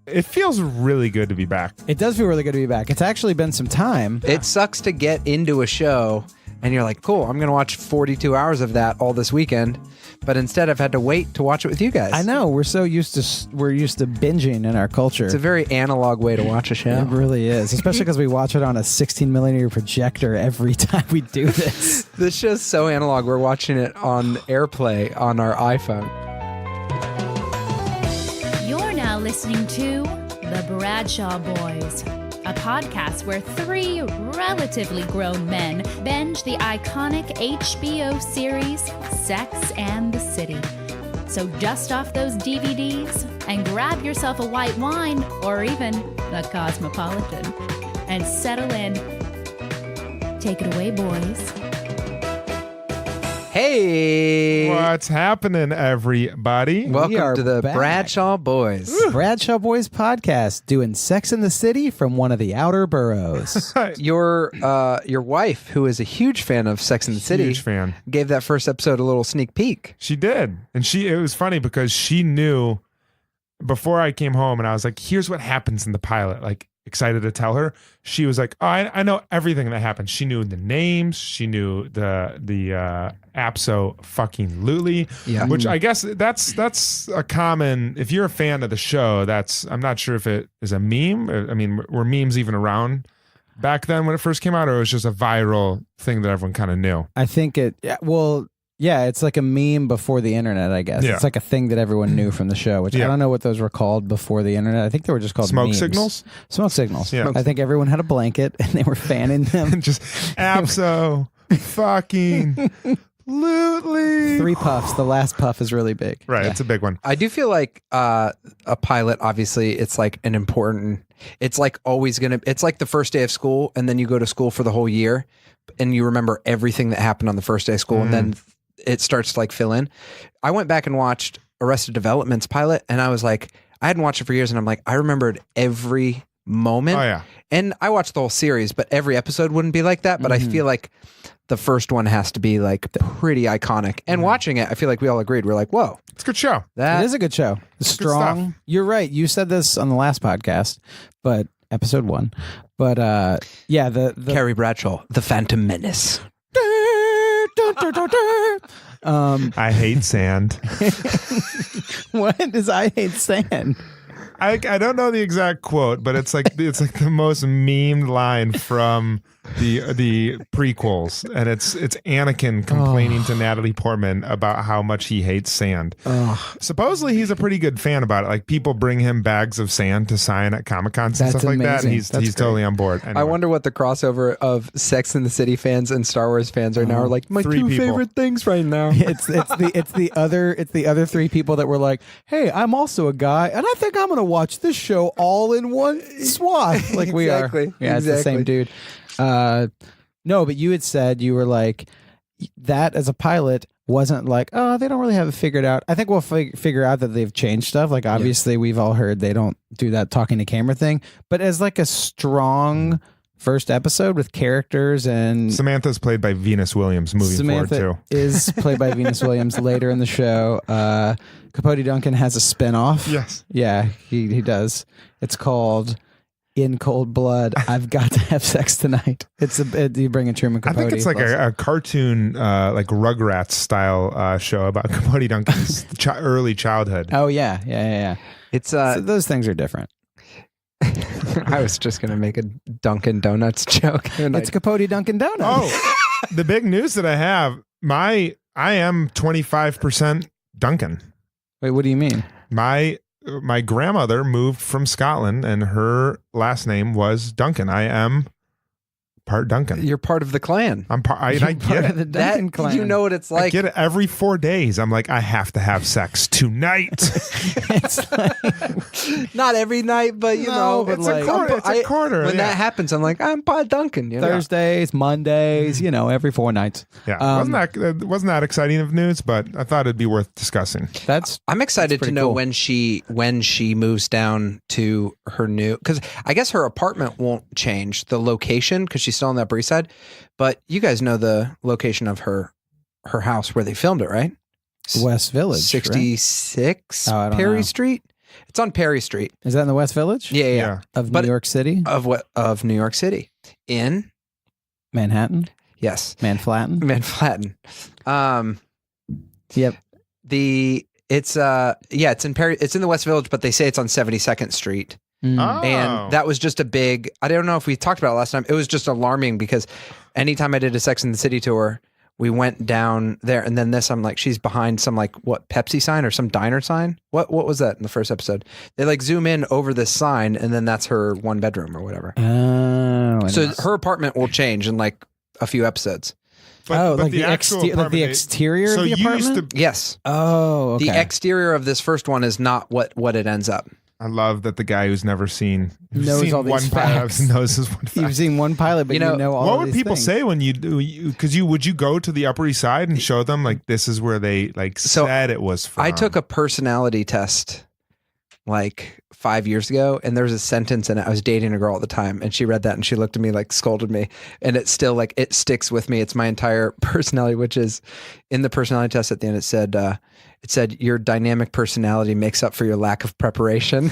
It feels really good to be back. It does feel really good to be back. It's actually been some time. It sucks to get into a show and you're like, cool, I'm going to watch 42 hours of that all this weekend. But instead, I've had to wait to watch it with you guys. I know. We're used to binging in our culture. It's a very analog way to watch a show. It really is, especially because we watch it on a 16 projector every time we do this. This show's so analog. We're watching it on AirPlay on our iPhone. You're now listening to The Bradshaw Boys, a podcast where three relatively grown men binge the iconic HBO series Sex and the City. So dust off those DVDs and grab yourself a white wine or even a Cosmopolitan and settle in. Take it away, boys. Hey! What's happening, everybody? Welcome to the back. Bradshaw Boys. Bradshaw Boys podcast, doing Sex in the City from one of the outer boroughs. Your wife, who is a huge fan of Sex and the City, Huge fan. gave that first episode a little sneak peek. She did. And it was funny because she knew before I came home and I was like, here's what happens in the pilot. Like, excited to tell her. She was like, oh, I know everything that happened. She knew the names. She knew the abso-fucking-lutely. Yeah. Which I guess that's a common, if you're a fan of the show, I'm not sure if it is a meme. I mean, were memes even around back then when it first came out, or it was just a viral thing that everyone kind of knew? I think it's like a meme before the internet, I guess. Yeah. It's like a thing that everyone knew from the show, which I don't know what those were called before the internet. I think they were just called Smoke memes. signals? Smoke signals. Yeah. I think everyone had a blanket and they were fanning them. Just abso-fucking-lutely. 3 puffs. The last puff is really big. Right, Yeah. it's a big one. I do feel like a pilot, obviously, it's like an important, it's like always going to, it's like the first day of school and then you go to school for the whole year and you remember everything that happened on the first day of school and then it starts to like fill in. I went back and watched Arrested Development's pilot and I was like, I hadn't watched it for years and I'm like, I remembered every moment. Oh, yeah. And I watched the whole series, but every episode wouldn't be like that. But I feel like the first one has to be like pretty iconic. And watching it, I feel like we all agreed. We're like, whoa. It's a good show. It is a good show. Strong. stuff. You're right. You said this on the last podcast, but episode 1. But yeah, the Carrie Bradshaw, The Phantom Menace. I hate sand. What is I hate sand? I don't know the exact quote, but it's like the most memed line from the prequels, and it's Anakin complaining to Natalie Portman about how much he hates sand. Supposedly he's a pretty good fan about it. Like people bring him bags of sand to sign at Comic-Cons and That's stuff like that, and amazing. he's totally on board. Anyway. I wonder what the crossover of Sex and the City fans and Star Wars fans are now. Are like my 3 two people. favorite things right now. It's the other 3 people that were like, hey, I'm also a guy, and I think I'm gonna watch this show all in one swath. Like we are. Exactly. Yeah, it's the same dude. No, but you had said you were like that as a pilot wasn't like, oh, they don't really have it figured out. I think we'll figure out that they've changed stuff. Like obviously we've all heard they don't do that talking to camera thing, but as like a strong first episode with characters, and Samantha's played by Venus Williams moving forward too. is played by Venus Williams later in the show. Capote Duncan has a spinoff. Yes. Yeah, he does. It's called In Cold Blood, I've Got to Have Sex Tonight. You bring in Truman Capote. I think it's like a cartoon, like Rugrats style show about Capote Duncan's early childhood. Oh yeah. It's So those things are different. I was just gonna make a Dunkin' Donuts joke. And It's Capote Dunkin' Donuts. Oh, the big news that I have, I am 25% Duncan. Wait, what do you mean? My grandmother moved from Scotland and her last name was Duncan. I am part Duncan. You're part of the clan. I You're get part of it. the Duncan clan. You know what it's I like. get it every 4 days. I'm like, I have to have sex tonight. It's like, Not every night, but you know, but it's like, a quarter. When yeah. that happens, I'm like, I'm part Duncan. You know? Thursdays, Mondays, every 4 nights. Yeah, wasn't that exciting of news, but I thought it'd be worth discussing. I'm excited to pretty know cool. when she moves down to her new, because I guess her apartment won't change the location because she's still on the Upper East Side, but you guys know the location of her house where they filmed it, right? West Village, 66 Oh, I don't Perry know. Street. It's on Perry Street. Is that in the West Village? Yeah. Of But- New York City? Of New York City. In Manhattan? yes, Manflatten? Manhattan. Yep. It's in Perry. It's in the West Village, but they say it's on 72nd Street. Mm. Oh. And that was just a big, I don't know if we talked about it last time. It was just alarming because anytime I did a Sex and the City tour, we went down there, and then I'm like, she's behind some like what Pepsi sign or some diner sign. What was that in the first episode? They like zoom in over this sign, and then that's her one bedroom or whatever. Oh. So her apartment will change in like a few episodes. But like the actual like the apartment- exterior so of the you used apartment? to. Yes, Oh, okay. the exterior of this first one is not what it ends up. I love that the guy who's never seen Knows all these one pilot facts. knows his one fact. You've seen one pilot, but You you know, know all What of would these people things. say when you do? Because would you go to the Upper East Side and show them like this is where they like So, said it was from? I took a personality test like 5 years ago, and there was a sentence in it. I was dating a girl at the time, and she read that and she looked at me like scolded me, and it's still like it sticks with me. It's my entire personality, which is in the personality test at the end. It said your dynamic personality makes up for your lack of preparation.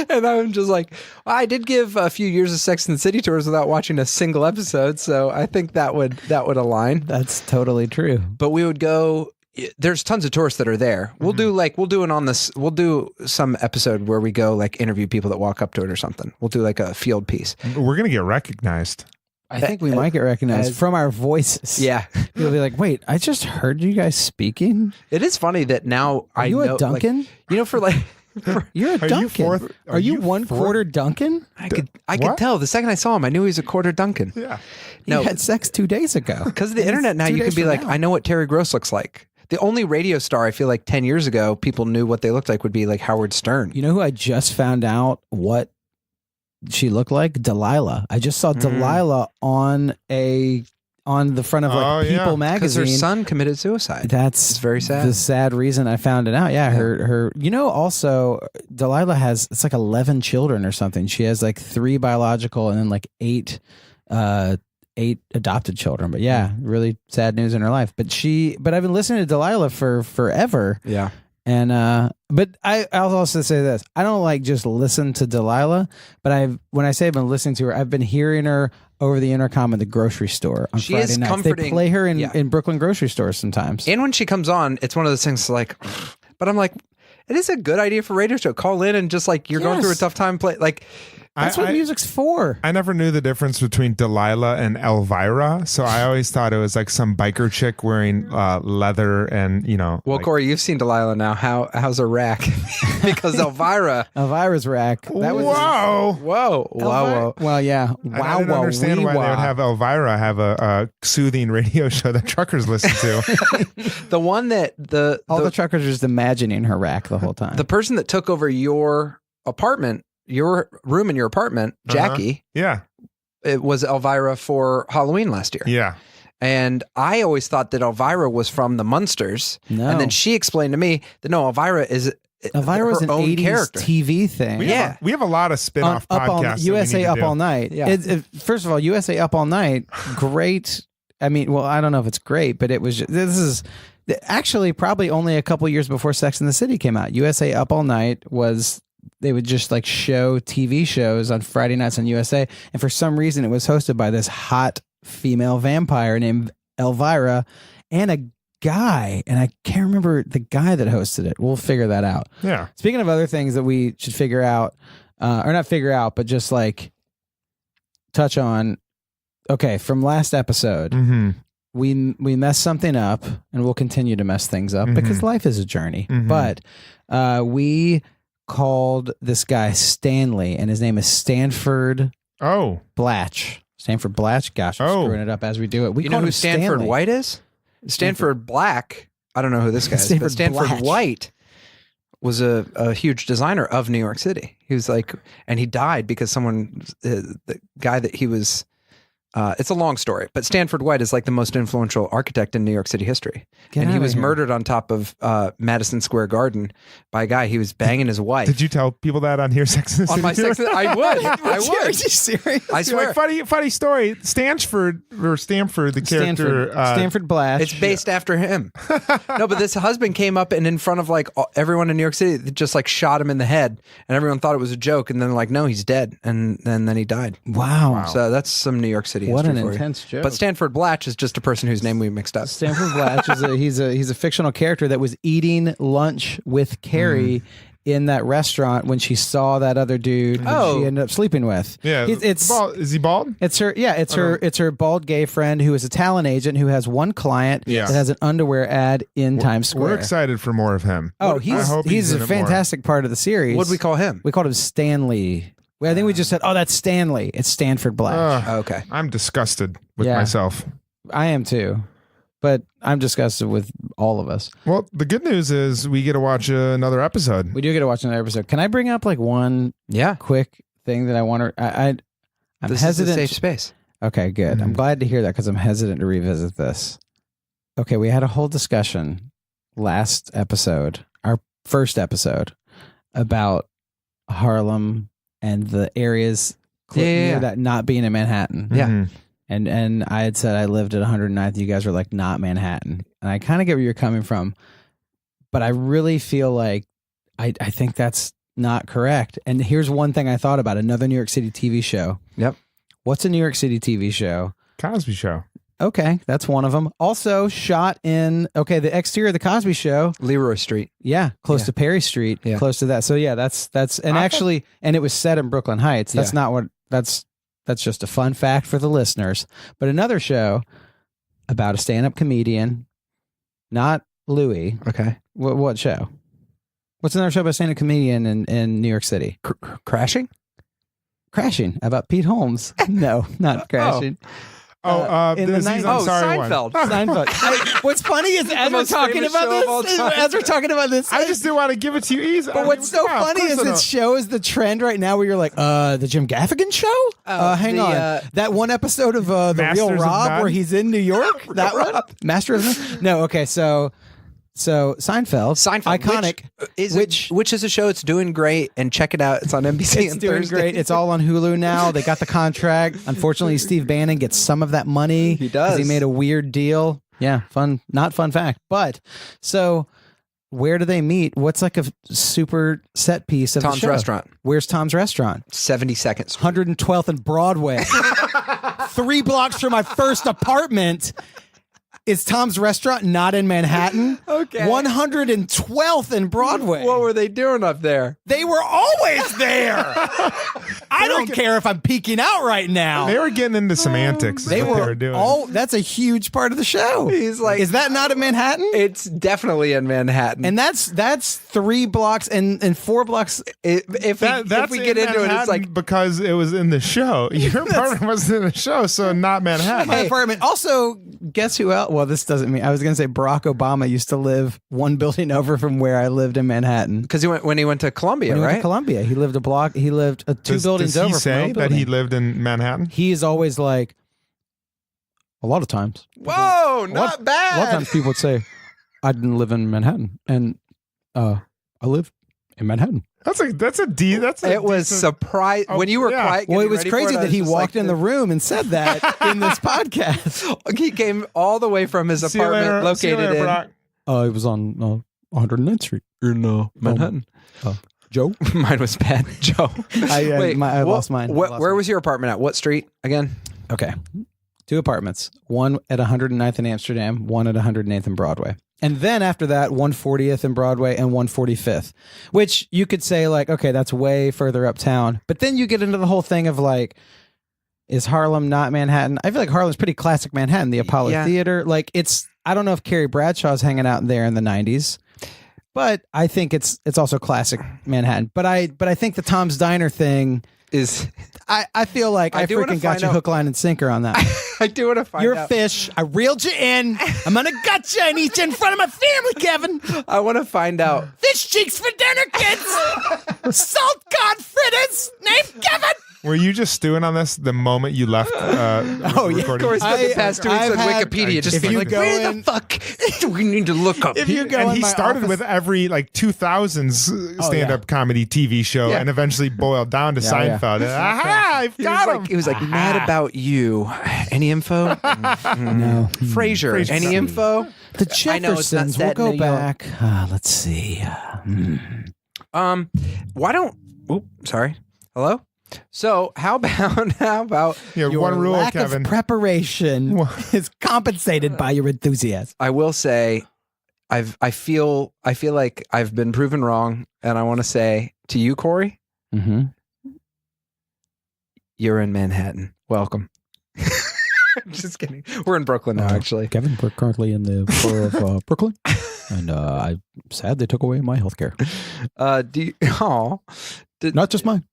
And I'm just like, well, I did give a few years of Sex and the City tours without watching a single episode, so I think that would align. That's totally true. But we would go. There's tons of tourists that are there. We'll do some episode where we go like interview people that walk up to it or something. We'll do like a field piece. We're gonna get recognized. I think we might get recognized from our voices. Yeah, You'll be like, wait, I just heard you guys speaking. it is funny that now Are you know, a Duncan? Like, you know, for like. You're a Are you Duncan. fourth- Are you one fourth? quarter Duncan? I could What? tell the second I saw him. I knew he was a quarter Duncan. Yeah. You No. had sex 2 days ago. Because of the internet now, 2 you days can be from like, now. I know what Terry Gross looks like. The only radio star I feel like 10 years ago people knew what they looked like would be like Howard Stern. You know who I just found out what she looked like? Delilah. I just saw Delilah on the front of like Oh, yeah. People Because magazine. her son committed suicide. That's It's very sad. The sad reason I found it out. Yeah, her. You know, also Delilah has it's like 11 children or something. She has like 3 biological and then like 8 adopted children. But yeah, really sad news in her life. But I've been listening to Delilah for forever. Yeah. And but I'll also say this: I don't like just listen to Delilah, but when I say I've been listening to her, I've been hearing her over the intercom in the grocery store on She Friday is nights. comforting. They play her in, Yeah. in Brooklyn grocery stores sometimes. And when she comes on, it's one of those things like, but I'm like, it is a good idea for a radio show. Call in and just like, you're going through a Yes. tough time. Play like, That's what music's for. I never knew the difference between Delilah and Elvira, so I always thought it was like some biker chick wearing leather and well, like, Corey, you've seen Delilah now. How's her rack? Because Elvira. Elvira's rack. That was whoa. Whoa. Well, yeah. And I didn't understand why they would have Elvira have a soothing radio show that truckers listen to. The one that all the truckers are just imagining her rack the whole time. the person that took over your apartment, your room in your apartment, Jackie, Yeah, it was Elvira for Halloween last year. yeah. And I always thought that Elvira was from the Munsters. No. And then she explained to me that no, Elvira is Elvira's her an own 80s character. TV thing. We have a lot of spin-off Up all, podcasts. USA Up All Night. Yeah. First of all, USA Up All Night, great. I mean, well, I don't know if it's great, but it was. This is actually probably only a couple years before Sex and the City came out. USA Up All Night was. They would just like show TV shows on Friday nights on USA, and for some reason, it was hosted by this hot female vampire named Elvira, and a guy, and I can't remember the guy that hosted it. We'll figure that out. Yeah. Speaking of other things that we should figure out, or not figure out, but just like touch on. Okay, from last episode, Mm-hmm. we messed something up, and we'll continue to mess things up because life is a journey. Mhm. But we called this guy Stanley, and his name is Stanford Oh, Blatch. Stanford Blatch. Gosh, I'm Oh. screwing it up as we do it. We You know called who him Stanford Stanley. White is? Stanford Black. I don't know who this guy is. Stanford But Stanford Blatch. White was a huge designer of New York City. He was like, and he died because someone, the guy that he was It's a long story, but Stanford White is like the most influential architect in New York City history. And he was murdered on top of Madison Square Garden by a guy. He was banging his wife. Did you tell people that on Here Sex and the On my City? sex, I would. I Are would. you serious? I swear. Like, funny story. Stanford, the character. Stanford Blatch. It's based after him. No, but this husband came up and in front of like everyone in New York City, they just like shot him in the head, and everyone thought it was a joke. And then like, no, he's dead, and then he died. Wow. So that's some New York City. What an history for you. intense joke. But Stanford Blatch is just a person whose name we mixed up. Stanford Blatch is he's a fictional character that was eating lunch with Carrie in that restaurant when she saw that other dude that she ended up sleeping with. Yeah, it's bald. Is he bald? It's her. Yeah, it's her bald gay friend who is a talent agent who has one client that has an underwear ad in Times Square. We're excited for more of him. Oh, I hope he's in a it more. fantastic part of the series. What'd we call him? We called him Stanley. I think we just said, "Oh, that's Stanley." It's Stanford Blatch. Okay. I'm disgusted with Yeah. myself. I am too, but I'm disgusted with all of us. Well, the good news is we get to watch another episode. We do get to watch another episode. Can I bring up like one Yeah. quick thing that I want to? I'm This hesitant. is a safe space. Okay, good. I'm glad to hear that because I'm hesitant to revisit this. Okay, we had a whole discussion last episode, our first episode, about Harlem and the areas near that not being in Manhattan. Yeah. Mhm. And I had said I lived at 109th. You guys were like, not Manhattan. And I kind of get where you're coming from. But I really feel like I think that's not correct. And here's one thing I thought about, another New York City TV show. Yep. What's a New York City TV show? Cosby Show. Okay, that's one of them. Also shot in, the exterior of the Cosby Show. Leroy Street. Yeah, close to Perry Street, close to that. So yeah, that's and actually, and it was set in Brooklyn Heights. That's not what, that's just a fun fact for the listeners. But another show about a stand-up comedian, not Louis. Okay. What show? What's another show about a stand-up comedian in New York City? Crashing? Crashing, about Pete Holmes. No, not Crashing. In the the season, 90s. sorry Seinfeld. one. Seinfeld. What's funny is as we're most talking famous about show of all this, time. as we're talking about this, I just didn't want to give it to you easy. But what's so funny is it shows the trend right now where you're like, the Jim Gaffigan show? Hang on. That one episode of The Masters Real of Rob None? where he's in New York? That one? Master of None? No, okay, so Seinfeld. Iconic. Which is a show. It's doing great, and check it out. It's on NBC. It's on doing Thursday. great. It's all on Hulu now. They got the contract. Unfortunately, Steve Bannon gets some of that money. He does. 'cause he made a weird deal. Yeah, not fun fact. But so where do they meet? What's like a super set piece of Tom's the show? Restaurant. Where's Tom's Restaurant? 72nd Street. 112th and Broadway. 3 blocks from my first apartment. Is Tom's Restaurant not in Manhattan? Okay. 112th and Broadway. What were they doing up there? They were always there. I don't care if I'm peeking out right now. They were getting into semantics. They is what were they were doing. that's a huge part of the show. He's like, is that not in Manhattan? It's definitely in Manhattan. And that's 3 blocks and 4 blocks. If That's we get in into it, it's Manhattan like because it was in the show. Your apartment wasn't in the show, so not Manhattan. My apartment. Also, guess who else? Well, this doesn't mean I was going to say Barack Obama used to live one building over from where I lived in Manhattan. because when he went to Columbia, When he went to right? Columbia, he lived 2 buildings Does over. he from say my old that he building. lived in Manhattan? He's always like, a lot of times. Whoa, not A lot of bad. times people would say, I didn't live in Manhattan, and I lived in Manhattan. That's a It was decent- surprise when you were yeah. quiet. Well, it getting was ready for crazy I that was he just walked like, in the room and said that in this podcast. He came all the way from his See you apartment later- see you located later, in Brock. It was on 109th Street. Manhattan. Joe? Mine was bad, Joe. I lost mine. I lost Where mine. was your apartment at? What street again? Okay. 2 apartments. One at 109th in Amsterdam, one at 108th in Broadway. And then after that, 140th in Broadway and 145th, which you could say like, okay, that's way further uptown. But then you get into the whole thing of like, is Harlem not Manhattan? I feel like Harlem's pretty classic Manhattan, the Apollo Yeah. Theater. Like I don't know if Carrie Bradshaw's hanging out there in the 90s, but I think it's also classic Manhattan. But I think the Tom's Diner thing Is I feel like I do wanna freaking got find you out- hook, line, and sinker on that. I do want to find You're a out. fish. I reeled you in. I'm gonna gut you and eat you in front of my family, Kevin. I want to find out. Fish cheeks for dinner, kids. Salt cod fritters named Kevin. Were you just stewing on this the moment you left? Oh, yeah, recording? of course. Spent the past 2 weeks I've on had- Wikipedia just if being you like, go where in- the fuck do we need to look up? If you go And in he my started office- with every like 2000s stand-up comedy TV show, Yeah. and eventually boiled down to Yeah. Seinfeld. Aha! I've He got was him. like, he was like, mad about you. Any info? No. Frasier. Frasier. Any info? The I know it's not Jeffersons. We'll set go in New York. back. Let's see. Why don't? Oop, sorry. Hello. So how about? Yeah, Your one rule, lack Kevin. of preparation is compensated by your enthusiasm. I will say, I feel like I've been proven wrong, and I want to say to you, Corey, Mm-hmm. you're in Manhattan. Welcome. Just kidding. We're in Brooklyn now, actually. Kevin, we're currently in the borough of Brooklyn, and I'm sad they took away my health care. Do you, Not just mine,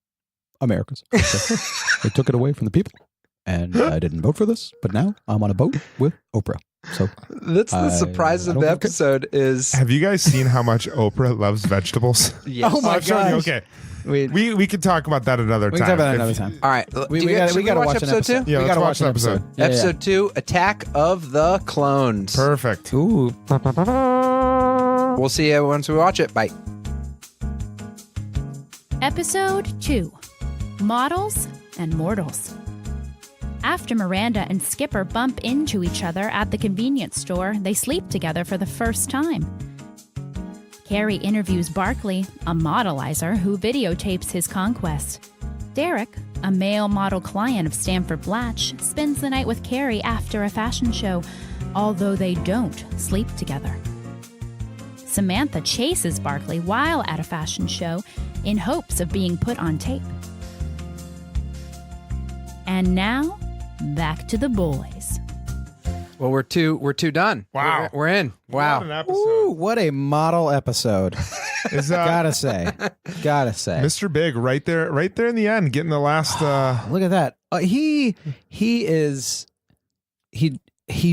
America's. They took it away from the people, and I didn't vote for this, but now I'm on a boat with Oprah. So that's the surprise I of don't the think it- episode is. Have you guys seen how much Oprah loves vegetables? Yes. Oh my I've shown you. gosh. Okay, we we could talk about that another can time. talk about that If- another time. All right. We Do you- got should to watch episode an episode. two? Yeah, we let's got to watch watch an an episode. episode. Yeah, Episode 2, Attack of the Clones. Perfect. yeah. Ooh. We'll see you once we watch it. Bye. Episode 2 Models and Mortals. After Miranda and Skipper bump into each other at the convenience store, they sleep together for the first time. Carrie interviews Barkley, a modelizer who videotapes his conquest. Derek, a male model client of Stanford Blatch, spends the night with Carrie after a fashion show, although they don't sleep together. Samantha chases Barkley while at a fashion show in hopes of being put on tape. And now, back to the boys. Well, we're two done. Wow. We're in. What an Wow. episode. Ooh, what a model episode. Is Gotta say. Mr. Big right there in the end, getting the last. Look at that. He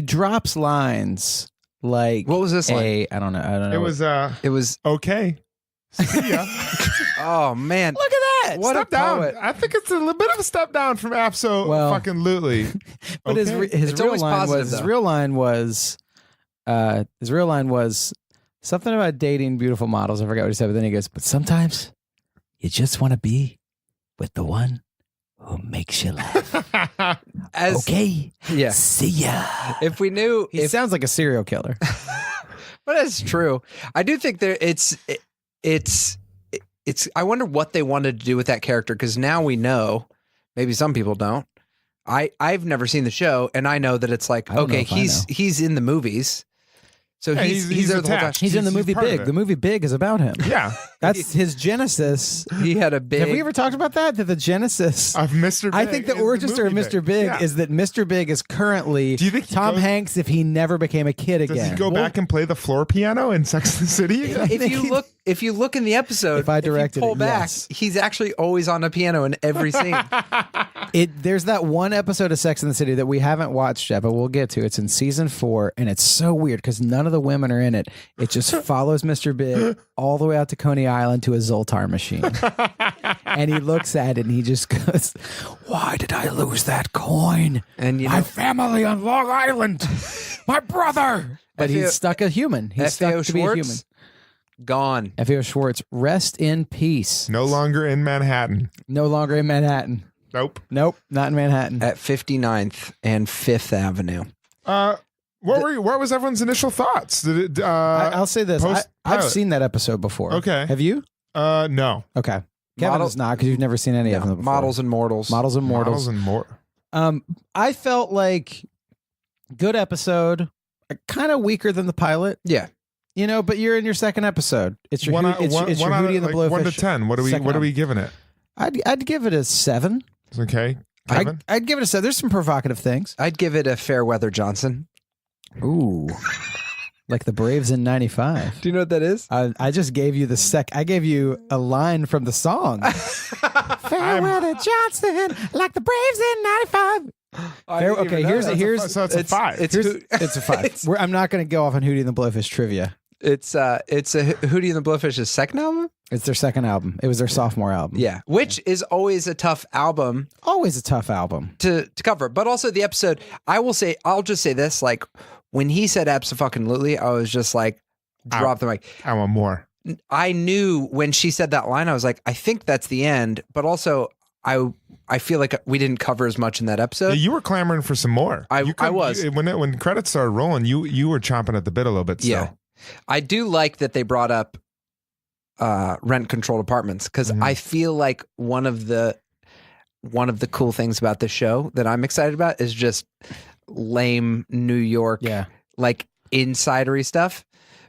drops lines like What was this line? I don't know. It was okay. See ya. Oh, man. Look at that. What Step a down. poet. I think it's a little bit of a step down from Abso Well, fucking Lutely. But his It's real always line positive, was though. his real line was something about dating beautiful models. I forgot what he said, but then he goes, but sometimes you just want to be with the one who makes you laugh. As, Okay. Yeah. See ya. If we knew. He sounds like a serial killer. But that's true. I do think it's I wonder what they wanted to do with that character, because now we know. Maybe some people don't. I've never seen the show, and I know that it's like, I don't know okay, if I know. he's in the movies, so Yeah, he's he's there the whole time. attached. He's in the He's movie part of Big. it. The movie Big is about him. Yeah. That's his genesis. He had a big. Have we ever talked about that? That the genesis. Of Mr. Big. I think the is origin story of movie Mr. Big Yeah. is that Mr. Big is currently Do you think he Tom goes- Hanks if he never became a kid Does again. he go back and play the floor piano in Sex and the City again? if you look in the episode, If I directed pull it, back, yes. he's actually always on a piano in every scene. There's that one episode of Sex and the City that we haven't watched yet, but we'll get to. It's in season 4, and it's so weird because none of the women are in it. It just follows Mr. Big all the way out to Coney Island to a Zoltar machine. And he looks at it and he just goes, why did I lose that coin? And you My know, family on Long Island. My brother. But FAO he's stuck a human. He's FAO stuck to be a human. Schwartz, gone. FAO Schwartz, rest in peace. No longer in Manhattan. No longer in Manhattan. Nope. Nope, not in Manhattan. At 59th and 5th Avenue. What was everyone's initial thoughts? Did it? I'll say this. I've post-pilot. seen that episode before. Okay. Have you? No. Okay. Kevin Model- is not because you've never seen any of them before. Models and Mortals. Models and Mortals. Models and more. I felt like good episode, kind of weaker than the pilot, Yeah. you know, but you're in your second episode. It's your, One it's your out Hootie of, and the like, Blowfish. 1 to 10. What are we? second What are one. we giving it? I'd give it a 7. Okay. Kevin. I'd give it a 7. There's some provocative things. I'd give it a Fairweather Johnson. Ooh. Like the Braves in 95. Do you know what that is? I just gave you I gave you a line from the song. Fairweather Johnson, like the Braves in 95. Okay, here's So it's a 5. It's it's a 5. I'm not going to go off on Hootie and the Blowfish trivia. It's a Hootie and the Blowfish's second album. It's their second album. It was their sophomore album. Yeah, which is always a tough album Always a tough album. to cover. But also the episode, I'll just say this, like when he said abso-fucking-lutely, I was just like, drop the mic. I want more. I knew when she said that line, I was like, I think that's the end. But also, I feel like we didn't cover as much in that episode. You were clamoring for some more. I was. When credits started rolling, you were chomping at the bit a little bit still. Yeah. I do like that they brought up rent-controlled apartments because I feel like one of the cool things about the show that I'm excited about is just lame New York, like insidery stuff.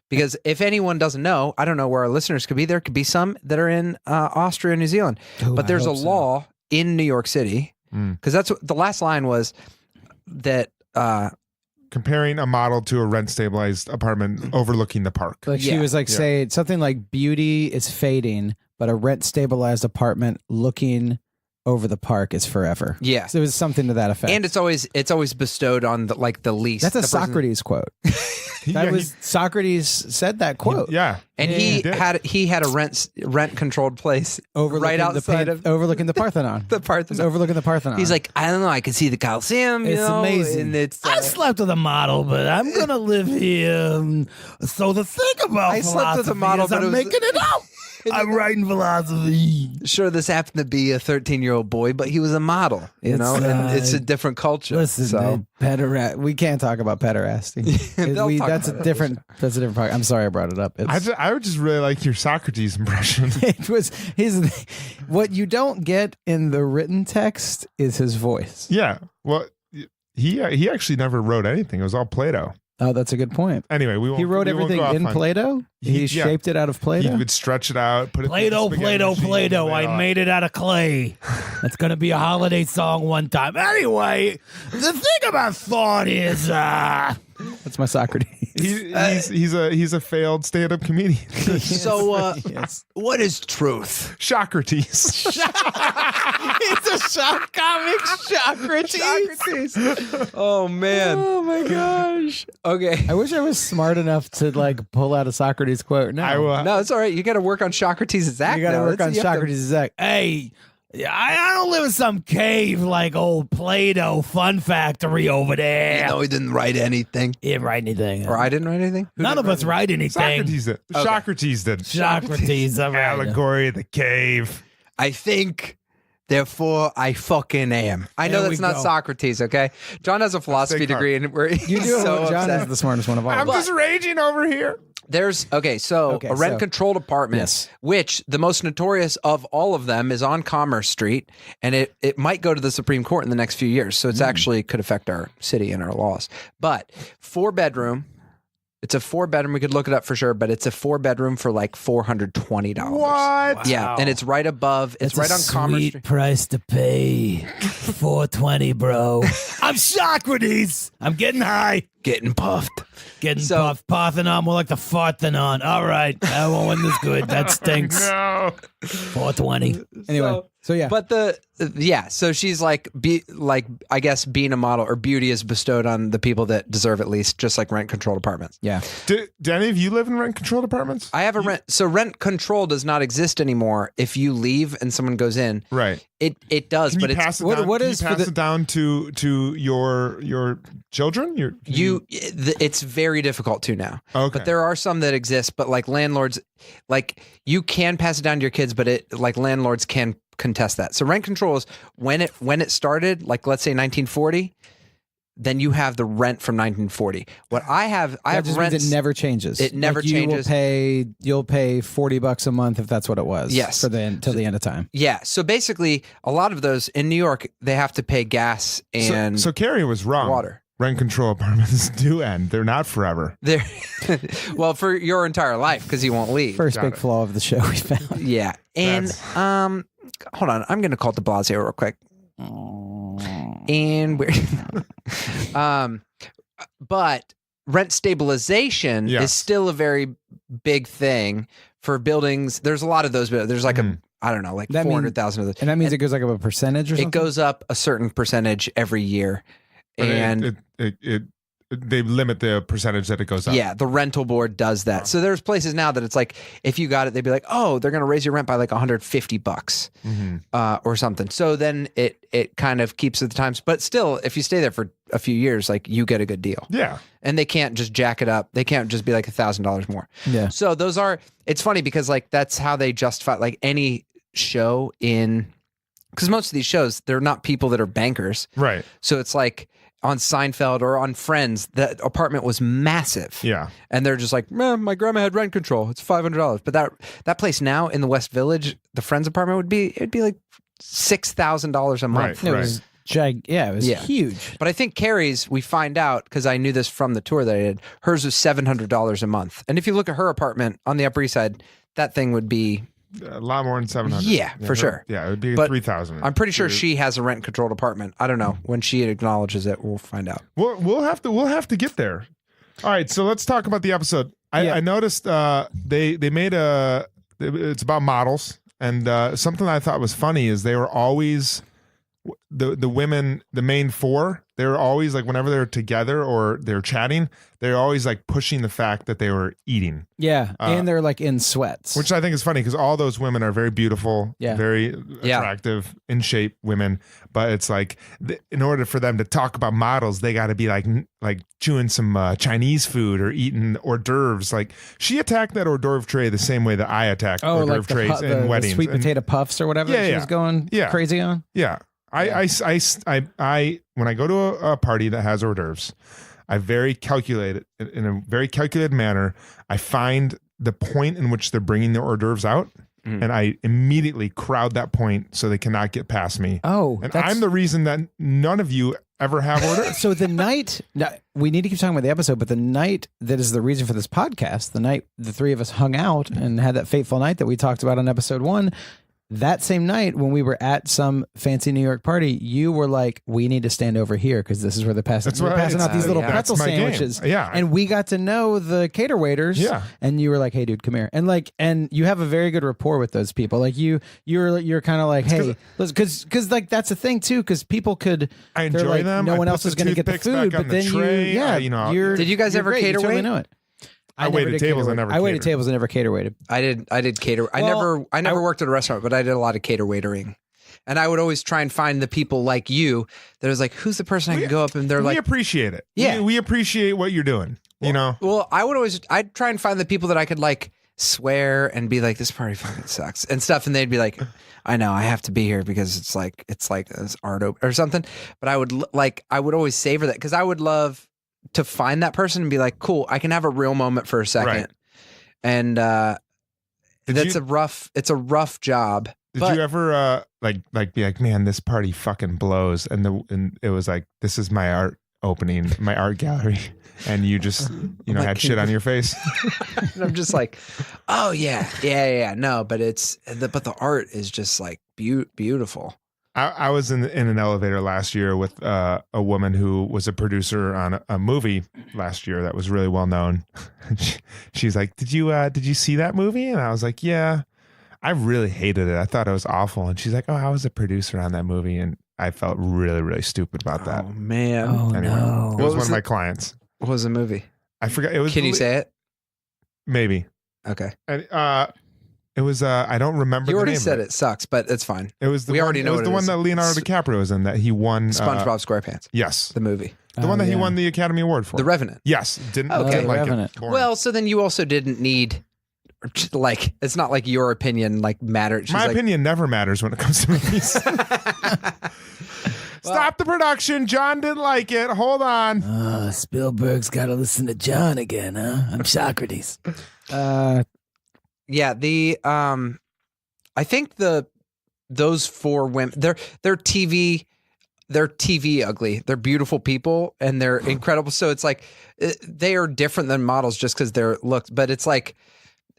Because if anyone doesn't know, I don't know where our listeners could be. There could be some that are in Austria and New Zealand. But there's a law in New York City. Because that's what the last line was that... comparing a model to a rent-stabilized apartment overlooking the park. Like she was like, say something like beauty is fading, but a rent-stabilized apartment looking over the park is forever. Yeah. So it was something to that effect. And it's always bestowed on the least. That's a Socrates quote. Socrates said that quote. And he had a rent controlled place right outside overlooking the Parthenon. It's overlooking the Parthenon. He's like, I don't know, I can see the Coliseum. It's amazing. And I slept with a model, but I'm gonna live here. So the thing about I slept with a model, is I'm making it up. I'm writing philosophy. Sure, this happened to be a 13-year-old boy, but he was a model, and it's a different culture. Listen, we can't talk about pederasty. That's a different part. I'm sorry I brought it up. I would just really like your Socrates impression. It was what you don't get in the written text is his voice. Yeah. Well, he actually never wrote anything. It was all Plato. Oh, that's a good point. Anyway, he wrote everything in Plato. He shaped it out of Plato. He would stretch it out, put it. Play-Doh. I made it out of clay. That's gonna be a holiday song one time. Anyway, the thing about thought is, that's my Socrates. He's a failed stand-up comedian. So, what is truth? Socrates. He's a shock comic, Socrates. Oh man. Oh my gosh. Okay. I wish I was smart enough to like pull out a Socrates quote. No, I will. No, it's all right. You got to work on Socrates' act. You got to work on Socrates' act. hey, I don't live in some cave like old Play-Doh Fun Factory over there. No, he didn't write anything. He didn't write anything. Or I didn't write anything? None of us write anything. Socrates did. Okay. Socrates did. Socrates. All right. Allegory of the cave. I think, therefore I fucking am. I know There that's we not go. Socrates, okay? John has a philosophy degree, and You do. so John upset. is the smartest one of all. I'm just raging over here. There's a rent-controlled apartment, Yes. which the most notorious of all of them is on Commerce Street, and it might go to the Supreme Court in the next few years. So it's actually could affect our city and our laws. But 4-bedroom. It's a 4-bedroom. We could look it up for sure, but it's a 4-bedroom for like $420. What? Yeah, and it's right above. It's right on Commerce Sweet Street. price to pay. $420, bro. I'm Socrates. I'm getting high. Getting puffed. Getting puffed. Parthenon, more like the Farthenon. All right. That one was good. That stinks. No. 420. Anyway, so yeah. But so she's like I guess being a model or beauty is bestowed on the people that deserve it least, just like rent controlled apartments. Yeah. Do any of you live in rent-controlled apartments? I have a rent. So rent control does not exist anymore. If you leave and someone goes in, Right. It does. Can But you it's pass it down? what Can is you for pass the- it down to your children? it's very difficult to now. Okay. But there are some that exist. But like landlords, like you can pass it down to your kids, but landlords can contest that. So rent control is when it started, like let's say 1940. Then you have the rent from 1940. What I have Just rent. means it never changes. It never you changes. You'll pay $40 a month if that's what it was. Yes. Till the end of time. Yeah. So basically, a lot of those in New York, they have to pay gas and so Carrie was wrong. water. Rent control apartments do end. They're not forever. They're well for your entire life because you won't leave. First big flaw of the show we found. Yeah. And hold on, I'm gonna call de Blasio real quick. And we're but rent stabilization is still a very big thing for buildings. There's a lot of those, but there's like I don't know, like 400,000 of those. And that means it goes like up a percentage or something? It goes up a certain percentage every year. But And it they limit the percentage that it goes up. Yeah, the rental board does that. So there's places now that it's like, if you got it, they'd be like, oh, they're going to raise your rent by like $150 or something. So then it kind of keeps at the times. But still, if you stay there for a few years, like you get a good deal. Yeah. And they can't just jack it up. They can't just be like $1,000 more. Yeah. So those are, it's funny because like that's how they justify like any show because most of these shows, they're not people that are bankers. Right. So it's like, on Seinfeld or on Friends, that apartment was massive. Yeah. And they're just like, man, my grandma had rent control. It's $500. But that place now in the West Village, the Friends apartment it'd be like $6,000 a month. Right. It was it was huge. But I think Carrie's, we find out, because I knew this from the tour that I did, hers was $700 a month. And if you look at her apartment on the Upper East Side, that thing would be a lot more than 700. Yeah, for sure. Yeah, it would be But 3,000. I'm pretty sure she has a rent controlled apartment. I don't know. When she acknowledges it, we'll find out. We'll have to get there. All right, so let's talk about the episode. I noticed they made it's about models, and something I thought was funny is they were always the women, the main four, they were always like, whenever they were together or they're chatting, they're always like pushing the fact that they were eating. Yeah, and they're like in sweats, which I think is funny because all those women are very beautiful, very attractive, in shape women. But it's like, in order for them to talk about models, they got to be like chewing some Chinese food or eating hors d'oeuvres. Like, she attacked that hors d'oeuvre tray the same way that I attacked hors d'oeuvre trays in weddings. The sweet potato puffs or whatever she was going crazy on. Yeah. I when I go to a party that has hors d'oeuvres, I very calculate it in a very calculated manner. I find the point in which they're bringing the hors d'oeuvres out, and I immediately crowd that point so they cannot get past me. Oh, and I'm the reason that none of you ever have hors d'oeuvres. So the night, we need to keep talking about the episode, but the night that is the reason for this podcast, the night the three of us hung out and had that fateful night that we talked about on episode 1. That same night, when we were at some fancy New York party, you were like, "We need to stand over here because this is where they're passing out these little pretzel sandwiches." Game. Yeah, and we got to know the cater waiters. Yeah, and you were like, "Hey, dude, come here," and you have a very good rapport with those people. Like you're kind of like, "Hey," because like that's the thing too, because people could. I enjoy them. No one else is going to get the food, but then did you guys ever cater wait? Know it. I waited tables. I waited tables. I never cater waited. I did cater. I never worked at a restaurant, but I did a lot of cater waitering, and I would always try and find the people like you that was like, who's the person I can go up and they're like, we appreciate it. Yeah, we appreciate what you're doing. You know. Well, I'd try and find the people that I could like swear and be like, this party fucking sucks and stuff, and they'd be like, I know I have to be here because it's like this art or something. But I would always savor that because I would love to find that person and be like, cool, I can have a real moment for a second. Right. And it's a rough job. Did you ever like be like, man, this party fucking blows, and it was like, this is my art opening, my art gallery, and you just had shit on your face. And I'm just like, oh yeah, no, but the art is just like beautiful. I was in an elevator last year with a woman who was a producer on a movie last year that was really well known. She's like, did you see that movie? And I was like, yeah, I really hated it. I thought it was awful. And she's like, oh, I was a producer on that movie. And I felt really, really stupid about that. Oh, man. Oh, anyway, no. It was one of my clients. What was the movie? I forgot. It was. Can you say it? Maybe. Okay. And, it was I don't remember. You already the name said it sucks, but it's fine. It was we already know. It was the one that Leonardo DiCaprio was in that he won. SpongeBob SquarePants. Yes, the movie. The one that he won the Academy Award for. The Revenant. Yes, didn't like Revenant. it. Boring. Well, so then you also didn't need like it's not like your opinion like mattered. My opinion never matters when it comes to movies. Stop the production. John didn't like it. Hold on. Spielberg's got to listen to John again, huh? I'm Socrates. Yeah, I think those four women, they're TV ugly. They're beautiful people and they're incredible. So it's like they are different than models just because they're looks. But it's like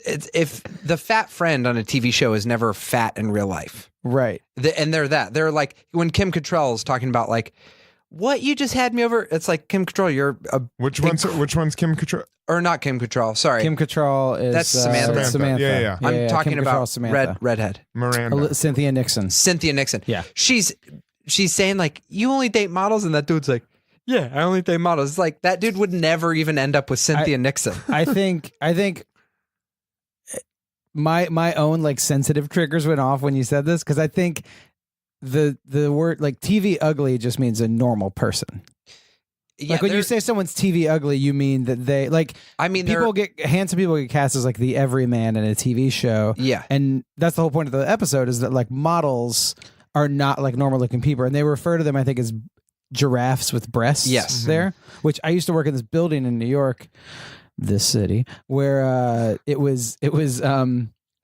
if the fat friend on a TV show is never fat in real life, right? And they're like when Kim Cattrall is talking about like, what, you just had me over. It's like, Kim Cattrall, you're a which one's Kim Cattrall? Or not Kim Cattrall. Sorry, Kim Cattrall is that's Samantha. Samantha. Yeah. I'm talking Kim about Cattrall, Samantha. redhead Miranda. Cynthia Nixon. Cynthia Nixon. Yeah, she's saying like, you only date models, and that dude's like, Yeah, I only date models. It's like that dude would never even end up with Cynthia Nixon. I think my own like sensitive triggers went off when you said this, because I think the word like TV ugly just means a normal person. Yeah, Like when you say someone's TV ugly, you mean that they like. I mean, handsome people get cast as like the everyman in a TV show. Yeah, and that's the whole point of the episode, is that like models are not like normal looking people, and they refer to them, I think, as giraffes with breasts. Yes, there. Which I used to work in this building in New York, this city, where it was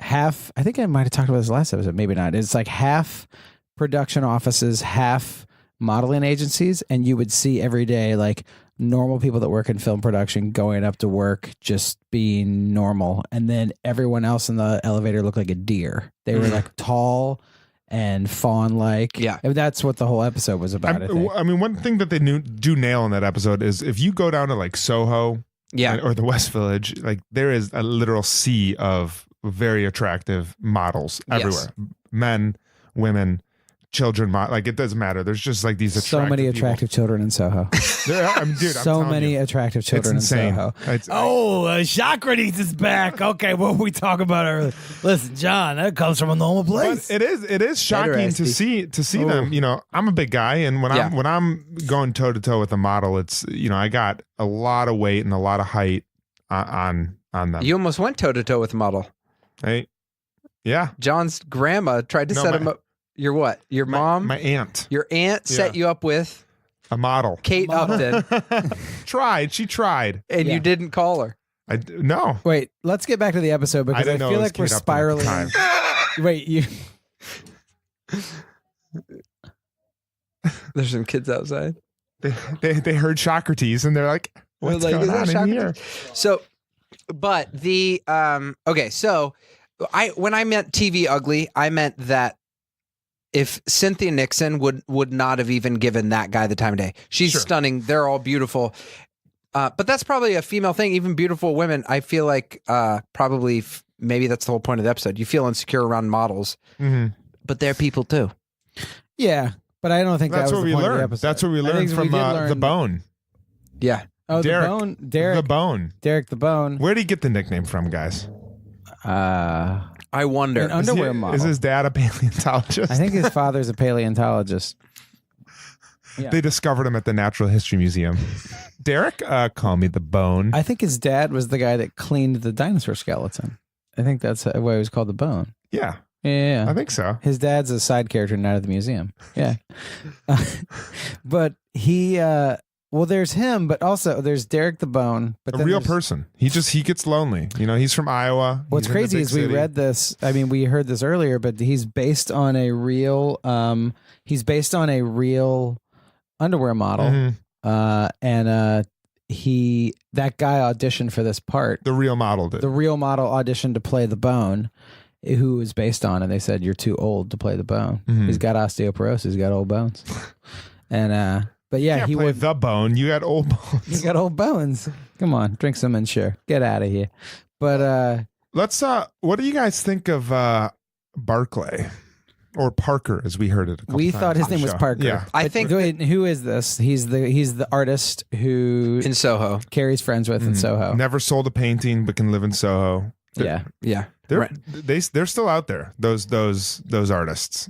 half. I think I might have talked about this last episode, maybe not. It's like half production offices, half modeling agencies, and you would see every day like normal people that work in film production going up to work just being normal, and then everyone else in the elevator looked like a deer. They were like tall and fawn like. Yeah, and that's what the whole episode was about. I mean, one thing that they do nail in that episode is if you go down to like Soho, or the West Village, like there is a literal sea of very attractive models everywhere. Men, women, children, like it doesn't matter. There's just like these so many attractive children in Soho. So many attractive children in Soho. Socrates is back. Okay, what were we talking about earlier? Listen, John, that comes from a normal place. But it is shocking to see them. You know, I'm a big guy, and when I'm going toe to toe with a model, it's, you know, I got a lot of weight and a lot of height on them. You almost went toe to toe with a model. Hey, yeah. John's grandma tried to set him up. Your what? Your mom? My aunt. Your aunt set you up with a model. Kate Upton. She tried. And you didn't call her. No. Wait, let's get back to the episode, because I feel like we're spiraling. Wait, you. There's some kids outside. They heard Socrates and they're like, what's going on in here? So, but the okay, so when I meant TV ugly, I meant that if Cynthia Nixon would not have even given that guy the time of day. She's stunning. They're all beautiful. But that's probably a female thing. Even beautiful women, I feel like probably maybe that's the whole point of the episode. You feel insecure around models, but they're people too. Yeah, but I don't think that's that was what the we point of the learned. episode. That's what we learned from the Bone. Yeah. Oh, Derek, the Bone. Derek. The Bone. Derek the Bone. Where did he get the nickname from, guys? I wonder. An underwear model. Is his dad a paleontologist? I think his father's a paleontologist. Yeah. They discovered him at the Natural History Museum. Derek, call me the Bone. I think his dad was the guy that cleaned the dinosaur skeleton. I think that's why he was called the Bone. Yeah. Yeah. I think so. His dad's a side character Night at the Museum. Yeah. But he, well, there's him, but also there's Derek the Bone. But a real person. He gets lonely. You know, he's from Iowa. What's crazy is we read this. I mean, we heard this earlier, but he's based on a real, underwear model. And that guy auditioned for this part. The real model did. The real model auditioned to play the Bone, who was based on, and they said, you're too old to play the Bone. He's got osteoporosis. He's got old bones. And, but yeah, he would the Bone. You got old bones. You got old bones. Come on, drink some and sure. Get out of here. But let's what do you guys think of Barclay? Or Parker, as we heard it. We thought his name was Parker. Yeah, I think. Who is this? He's the artist who in Soho. Carrie's friends with in Soho. Never sold a painting, but can live in Soho. Yeah. They're still out there. Those artists.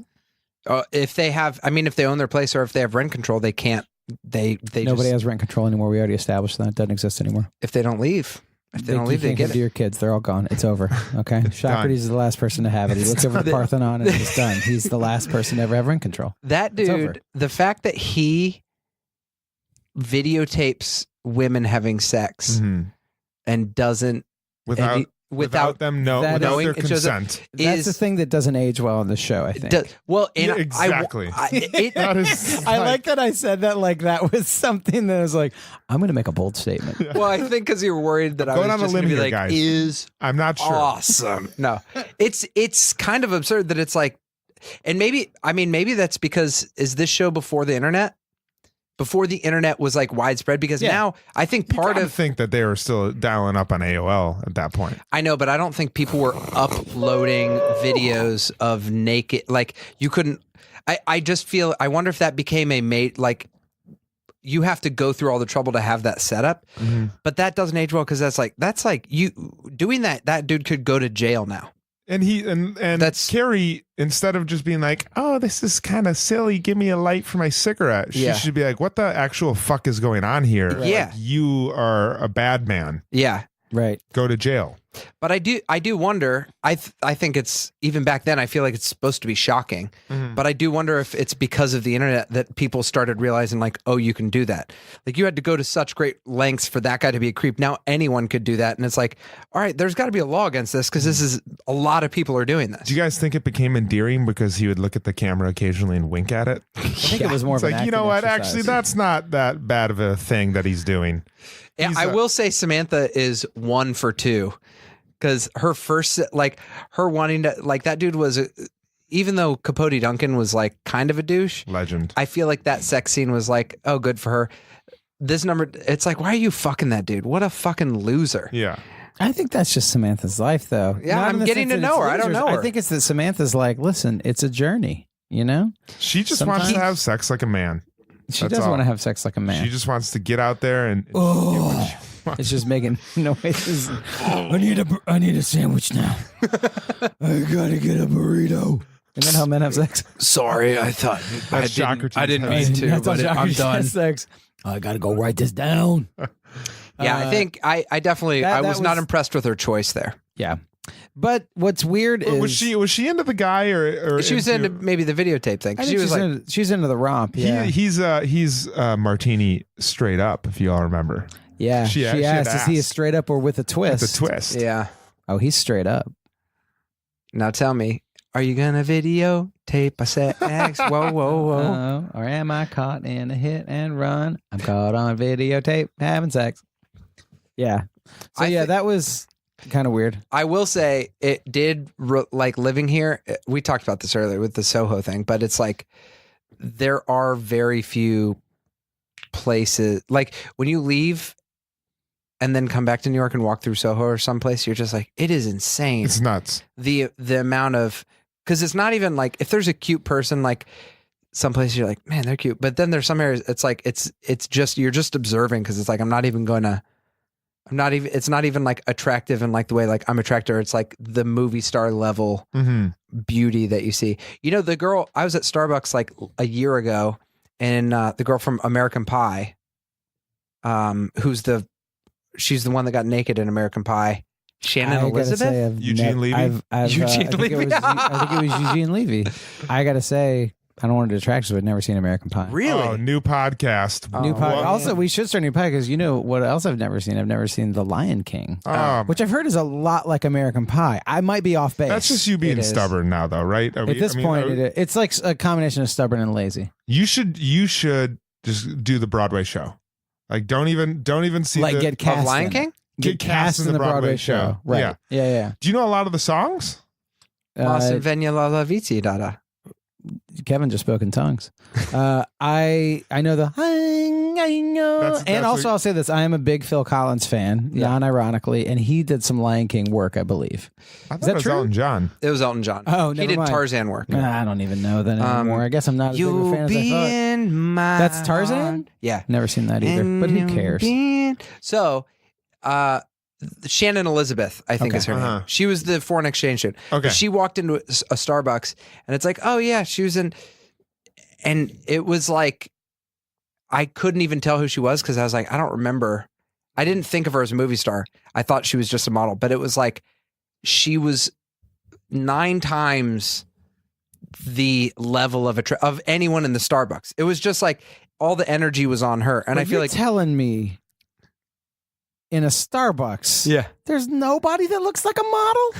If they have, I mean, if they own their place or if they have rent control, they can't. Nobody has rent control anymore. We already established that. It doesn't exist anymore. If they don't leave. If they don't leave, they get it. Your kids, they're all gone. It's over. Okay. Socrates is the last person to have it. He looked over the Parthenon and it's done. He's the last person to ever have rent control. That dude, the fact that he videotapes women having sex and doesn't without them without their consent. That's the thing that doesn't age well on the show, I think. Exactly. I like that I said that like that was something that was like, I'm going to make a bold statement. Well, I think because you're worried that I was just going to be like, guys. I'm not sure. Awesome. No, it's kind of absurd that it's like, and maybe that's because, is this show before the internet? Before the internet was like widespread, because now I think think that they were still dialing up on AOL at that point. I know, but I don't think people were uploading videos of naked, like you couldn't. I just feel, I wonder if that became you have to go through all the trouble to have that setup. But that doesn't age well because that's like you doing that dude could go to jail now. And that's Carrie, instead of just being like, oh, this is kind of silly, give me a light for my cigarette, she should be like, what the actual fuck is going on here? Right. Yeah. Like, you are a bad man. Yeah. Right. Go to jail. But I do wonder, I think it's, even back then, I feel like it's supposed to be shocking. But I do wonder if it's because of the internet that people started realizing like, oh, you can do that. Like you had to go to such great lengths for that guy to be a creep. Now anyone could do that. And it's like, all right, there's got to be a law against this because this is a lot of people are doing this. Do you guys think it became endearing because he would look at the camera occasionally and wink at it? I think it was more It's of an like, you know acting what? exercise. Actually, that's not that bad of a thing that he's doing. Yeah, I will say Samantha is 1 for 2 because her first, like her wanting to, like that dude was, even though Capote Duncan was like kind of a douche, Legend. I feel like that sex scene was like, oh, good for her. This number, it's like, why are you fucking that dude? What a fucking loser. Yeah. I think that's just Samantha's life, though. Yeah, Not I'm in the getting sense to that know it's her. I don't losers. know her. I think it's that Samantha's like, listen, it's a journey, you know? She just wants to have sex like a man. She That's does all. want to have sex like a man. She just wants to get out there and It's just making noises. I need a sandwich now. I gotta get a burrito. And then how men have sex. Sorry, I thought That's Socrates. I didn't mean to, That's how but I'm Socrates done. has sex. I gotta go write this down. Yeah, I think I definitely I that was not was- impressed with her choice there. Yeah. But what's weird is was she into the guy or She was into maybe the videotape thing. I She think was like, she's into the romp. Yeah. he's Martini straight up, if you all remember. Yeah. She She had asked, is he a asked. straight up or with a twist? The twist. yeah. Oh, he's straight up. Now tell me, are you gonna videotape a sex? Whoa, whoa, whoa. Or am I caught in a hit and run? I'm caught on videotape having sex. Yeah. So I that was kind of weird. I will say it did like living here. We talked about this earlier with the Soho thing, but it's like there are very few places like when you leave and then come back to New York and walk through Soho or someplace, you're just like, it is insane. It's nuts. The amount of, because it's not even like if there's a cute person like some places you're like, man, they're cute, but then there's some areas it's like it's just you're just observing because it's like it's not even like attractive in like the way like I'm attracted. It's like the movie star level beauty that you see. You know, the girl, I was at Starbucks like a year ago and the girl from American Pie, she's the one that got naked in American Pie. Shannon I gotta Elizabeth? say, Eugene Levy? Eugene I think Levy. I think it was Eugene Levy. I gotta say, I don't want to detract you, but I've never seen American Pie. Really? Oh, new podcast. New Oh, pie. wow. Also, we should start a new pie because you know what else I've never seen? I've never seen The Lion King, which I've heard is a lot like American Pie. I might be off base. That's just you being It is. stubborn now, though, right? At this point, it's like a combination of stubborn and lazy. you should just do the Broadway show. Like, don't even see Like the, get cast Of Lion in. King? Get cast in the Broadway show. Right. Yeah. Yeah. Do you know a lot of the songs? Austin Venya La La Vici Dada. Kevin just spoke in tongues. I know the That's and also what- I'll say this: I am a big Phil Collins fan, non-ironically, and he did some Lion King work, I believe. I thought that it was true? Elton John. It was Elton John. Oh, he never did mind. Tarzan work. I don't even know that anymore. I guess I'm not as big of a You'll fan as I be thought. in my That's Tarzan? Yeah. Never seen that either, but who cares? So, Shannon Elizabeth, I think Okay. is her name. Uh-huh. She was the foreign exchange student. Okay. But she walked into a Starbucks, and it's like, oh yeah, she was in, and it was like, I couldn't even tell who she was because I was like, I don't remember. I didn't think of her as a movie star. I thought she was just a model, but it was like she was 9 times the level of of anyone in the Starbucks. It was just like all the energy was on her, and But I feel you're like telling me in a Starbucks, yeah. there's nobody that looks like a model.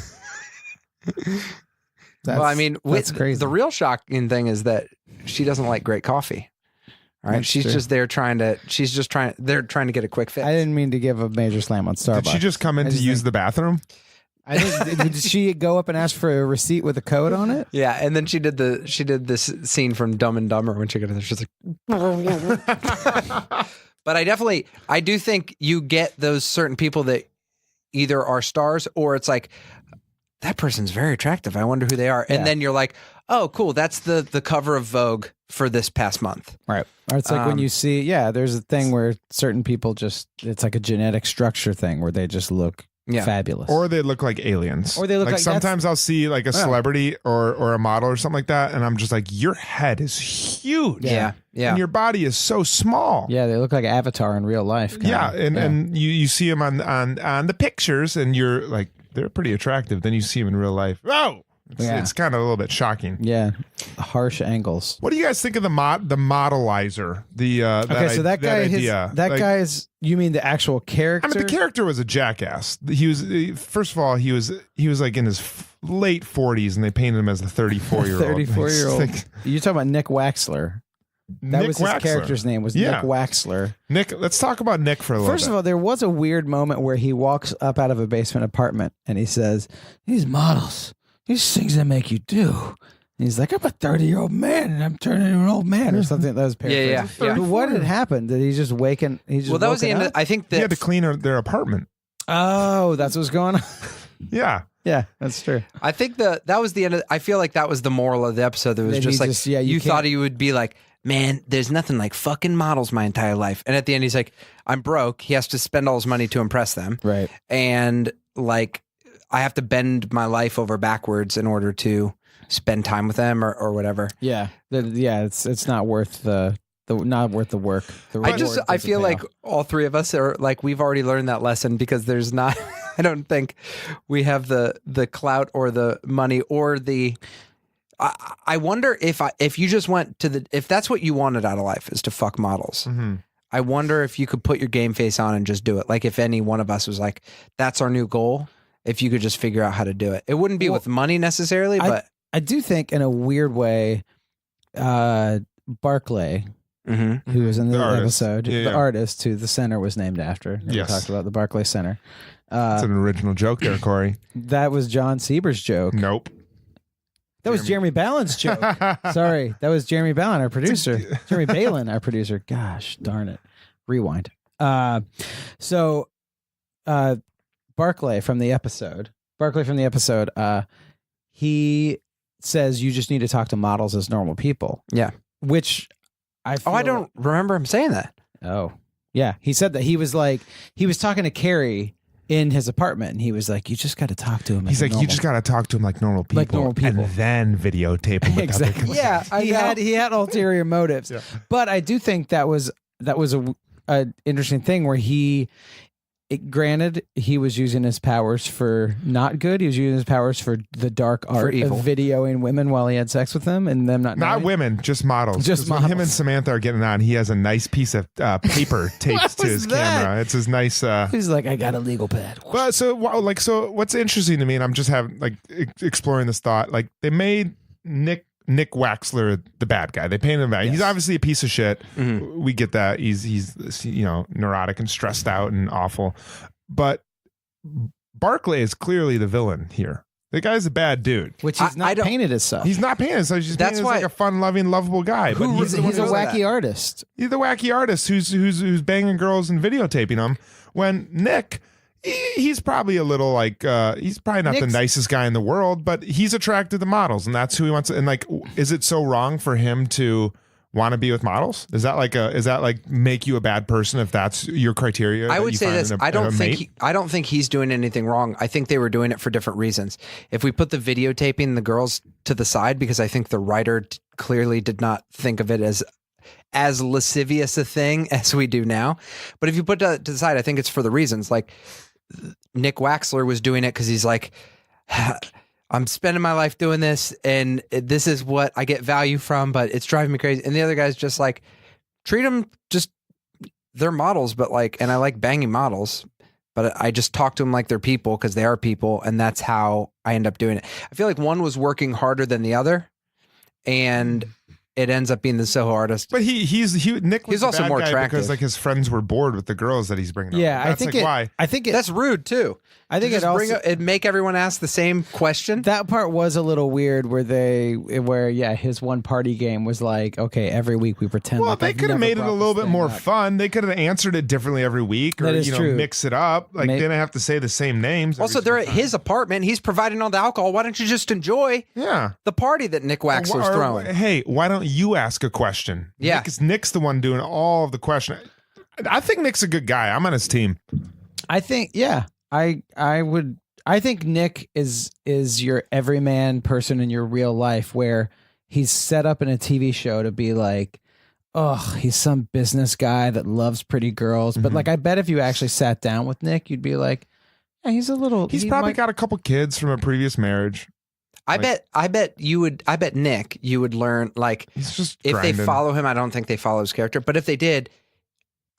Well, I mean, that's crazy. The real shocking thing is that she doesn't like great coffee. All right, That's she's true. just there trying to. They're trying to get a quick fix. I didn't mean to give a major slam on Starbucks. Did she just come in I to just use think- the bathroom? I think did she go up and ask for a receipt with a code on it? Yeah, and then she did this scene from Dumb and Dumber when she got in there. She's like, but I do think you get those certain people that either are stars or it's like person's very attractive. I wonder who they are. And then you're like, oh, cool. That's the cover of Vogue for this past month. Right. Or it's like when you see, there's a thing where certain people it's like a genetic structure thing where they just look fabulous. Or they look like aliens. Or they look like sometimes I'll see like a celebrity or a model or something like that, and I'm just like, your head is huge. Yeah. And your body is so small. Yeah, they look like Avatar in real life. And you see them on the pictures, and you're like, they're pretty attractive. Then you see them in real life. Oh, it's kind of a little bit shocking. Yeah, harsh angles. What do you guys think of the modelizer? That guy is. You mean the actual character? I mean, the character was a jackass. He was first of all, he was like in his late 40s, and they painted him as a 34-year-old. 34-year-old. You're talking about Nick Waxler. That was his character's name. Was Nick Waxler. Nick. Let's talk about Nick for a little bit. First of all, there was a weird moment where he walks up out of a basement apartment and he says, "These models, these things that make you do." And he's like, "I'm a 30-year-old man and I'm turning into an old man," or something. That was paraphrased. Yeah. But what had happened? Did he just waken? Well, that was the end. I think that he had to clean their apartment. Oh, that's what's going on. Yeah, that's true. I think that was the end. I feel like that was the moral of the episode. That was just like you thought he would be like, man, there's nothing like fucking models my entire life. And at the end, he's like, I'm broke. He has to spend all his money to impress them. Right. And like, I have to bend my life over backwards in order to spend time with them or whatever. Yeah. It's not worth the work. I feel like all three of us are like, we've already learned that lesson because there's not, I don't think we have the clout or the money or the, I wonder if you just went to if that's what you wanted out of life is to fuck models. Mm-hmm. I wonder if you could put your game face on and just do it. Like if any one of us was like, that's our new goal. If you could just figure out how to do it, it wouldn't be with money necessarily, but I do think in a weird way, Barclay, who was in the episode, the artist who the center was named after. We talked about the Barclay Center. It's an original joke there, Corey. That was Jon Sieber's joke. Nope. That was Jeremy Balon's joke. Sorry, that was Jeremy Balon, our producer. Jeremy Balon, our producer. Gosh darn it. Rewind. Barclay from the episode, he says you just need to talk to models as normal people. Yeah. Which I don't remember him saying that. Oh. Yeah. He said that he was talking to Carrie in his apartment, and he was like, you just got to talk to him. He's like, you just got to talk to him like normal people. And then videotape him. Exactly. Yeah. He had ulterior motives. Yeah. But I do think that was a interesting thing where granted, he was using his powers for not good. He was using his powers for the dark art of videoing women while he had sex with them and them not knowing. Women, just models. Just models. When him and Samantha are getting on, he has a nice piece of paper taped to his camera. It's his nice. He's like, I got a legal pad. Well, so what's interesting to me, and I'm just exploring this thought. Like they made Nick Waxler the bad guy. They painted him bad. Yes. He's obviously a piece of shit. Mm-hmm. We get that. He's neurotic and stressed out and awful. But Barclay is clearly the villain here. The guy's a bad dude. Which he's not painted as such. He's not painted as such. He's painted as like a fun-loving, lovable guy. But he's a wacky artist. He's the wacky artist who's banging girls and videotaping them. When Nick, he's probably a little he's probably not the nicest guy in the world, but he's attracted to models, and that's who he wants to, and is it so wrong for him to want to be with models? Is that make you a bad person if that's your criteria? I would say this. I don't think he's doing anything wrong. I think they were doing it for different reasons. If we put the videotaping the girls to the side, because I think the writer clearly did not think of it as lascivious a thing as we do now. But if you put it to the side, I think it's for the reasons like Nick Waxler was doing it because he's like, I'm spending my life doing this and this is what I get value from, but it's driving me crazy. And the other guy's just like, treat them they're models, but and I like banging models, but I just talk to them like they're people because they are people. And that's how I end up doing it. I feel like one was working harder than the other. And it ends up being the Soho artist. But Nick was He's the also bad more guy attractive. because like his friends were bored with the girls that he's bringing. Yeah, over. That's why. I think That's rude too. I think it also it make everyone ask the same question. that part was a little weird where his one party game was like, okay, every week we pretend. Well, like they I've could have never made it a brought little this bit more thing up. fun. They could have answered it differently every week, or That is true. mix it up. Like they didn't have to say the same names. Also, every they're at single his apartment. He's providing all the alcohol. Why don't you just enjoy time. the party that Nick Waxler's throwing? Hey, why don't you ask a question? Yeah. Nick's the one doing all of the question. I think Nick's a good guy. I'm on his team. I think, I think Nick is your everyman person in your real life, where he's set up in a TV show to be like, oh, he's some business guy that loves pretty girls. But like, I bet if you actually sat down with Nick, you'd be like, yeah, he's He's probably got a couple kids from a previous marriage. I bet Nick, you would learn, like, He's just if grinding. they follow him, I don't think they follow his character, but if they did,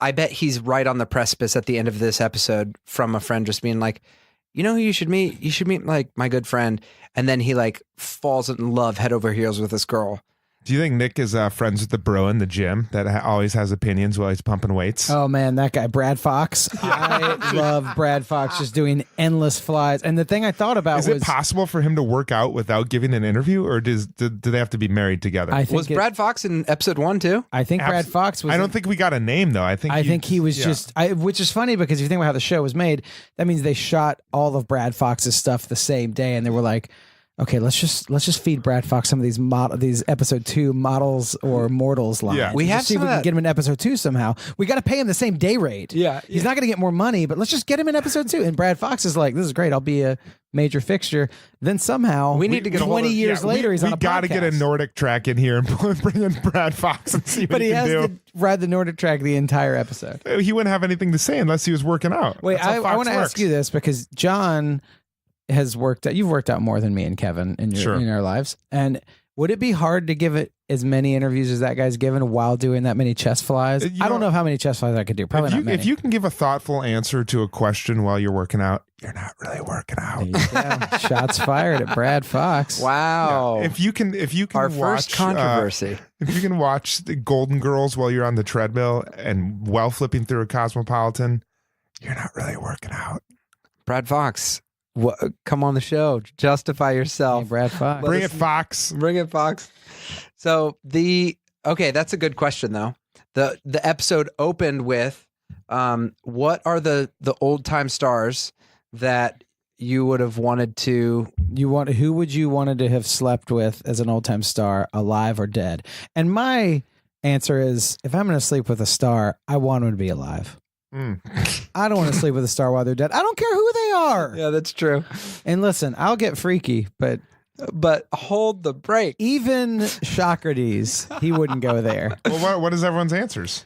I bet he's right on the precipice at the end of this episode from a friend just being like, you know who you should meet? You should meet like my good friend. And then he like falls in love head over heels with this girl. Do you think Nick is friends with the bro in the gym that always has opinions while he's pumping weights? Oh man, that guy, Brad Fox. I love Brad Fox just doing endless flies. And the thing I thought about Is it possible for him to work out without giving an interview, or do they have to be married together? Was Brad Fox in episode 1 too? I think Brad Fox was. I don't think we got a name though. I think he was just. Which is funny because if you think about how the show was made, that means they shot all of Brad Fox's stuff the same day, and they were like, okay, let's just feed Brad Fox some of these episode 2 models or mortals lines. Yeah. We Just have see if we some of can that- get him in episode 2 somehow. We got to pay him the same day rate. Yeah, he's not going to get more money, but let's just get him in episode 2. And Brad Fox is like, this is great. I'll be a major fixture. Then somehow We need to get a hold 20 of- years later. He's on a We got to get a podcast. Nordic track in here and bring in Brad Fox and see what But he he can has do. to ride the Nordic track the entire episode. He wouldn't have anything to say unless he was working out. Wait, That's how I Fox want to works. ask you this because John has worked out. You've worked out more than me and Kevin in Sure. our lives. And would it be hard to give it as many interviews as that guy's given while doing that many chest flies? I don't know how many chest flies I could do. Probably not many. If you can give a thoughtful answer to a question while you're working out, you're not really working out. There you go. Shots fired at Brad Fox. Wow. If you can Our watch first controversy. if you can watch the Golden Girls while you're on the treadmill and while flipping through a Cosmopolitan, you're not really working out. Brad Fox, come on the show. Justify Hey, yourself. Brad Fox. Bring it, Fox. Bring it, Fox. So okay, that's a good question though. The episode opened with, what are the old time stars that you would have wanted to? Who would you wanted to have slept with as an old time star, alive or dead? And my answer is, if I'm going to sleep with a star, I want them to be alive. I don't want to sleep with a star while they're dead. I don't care who they are. Yeah, that's true. And listen, I'll get freaky, but hold the brake. even Socrates, he wouldn't go there. Well, what is everyone's answers?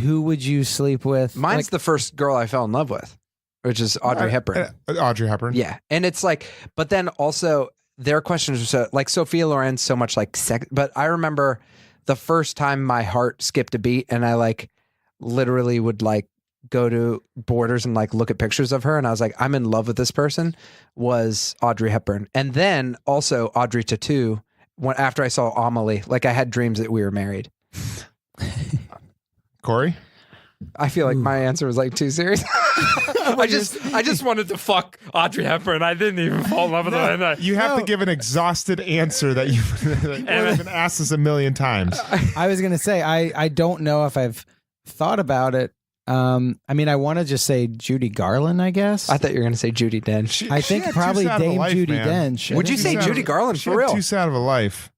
Who would you sleep with? Mine's the first girl I fell in love with, which is Audrey Hepburn. Audrey Hepburn. Yeah, and it's like, but then also their questions are so like Sophia Loren's so much like sex. But I remember the first time my heart skipped a beat, and I like literally would like go to Borders and like look at pictures of her, and I was like, I'm in love with this person. Was Audrey Hepburn, and then also Audrey Tautou. After I saw Amelie, like I had dreams that we were married. Corey. I feel like my answer was like too serious. I just wanted to fuck Audrey Hepburn. I didn't even fall in love with her. You have to give an exhausted answer that you've been asked this a million times. I was going to say, I don't know if I've thought about it. I mean, I want to just say Judy Garland, I guess. I thought you were going to say Judi Dench. I think had probably too sad of a Dame life, Judi man. Dench. Would you say Judy Garland She for had real? too sad of a life.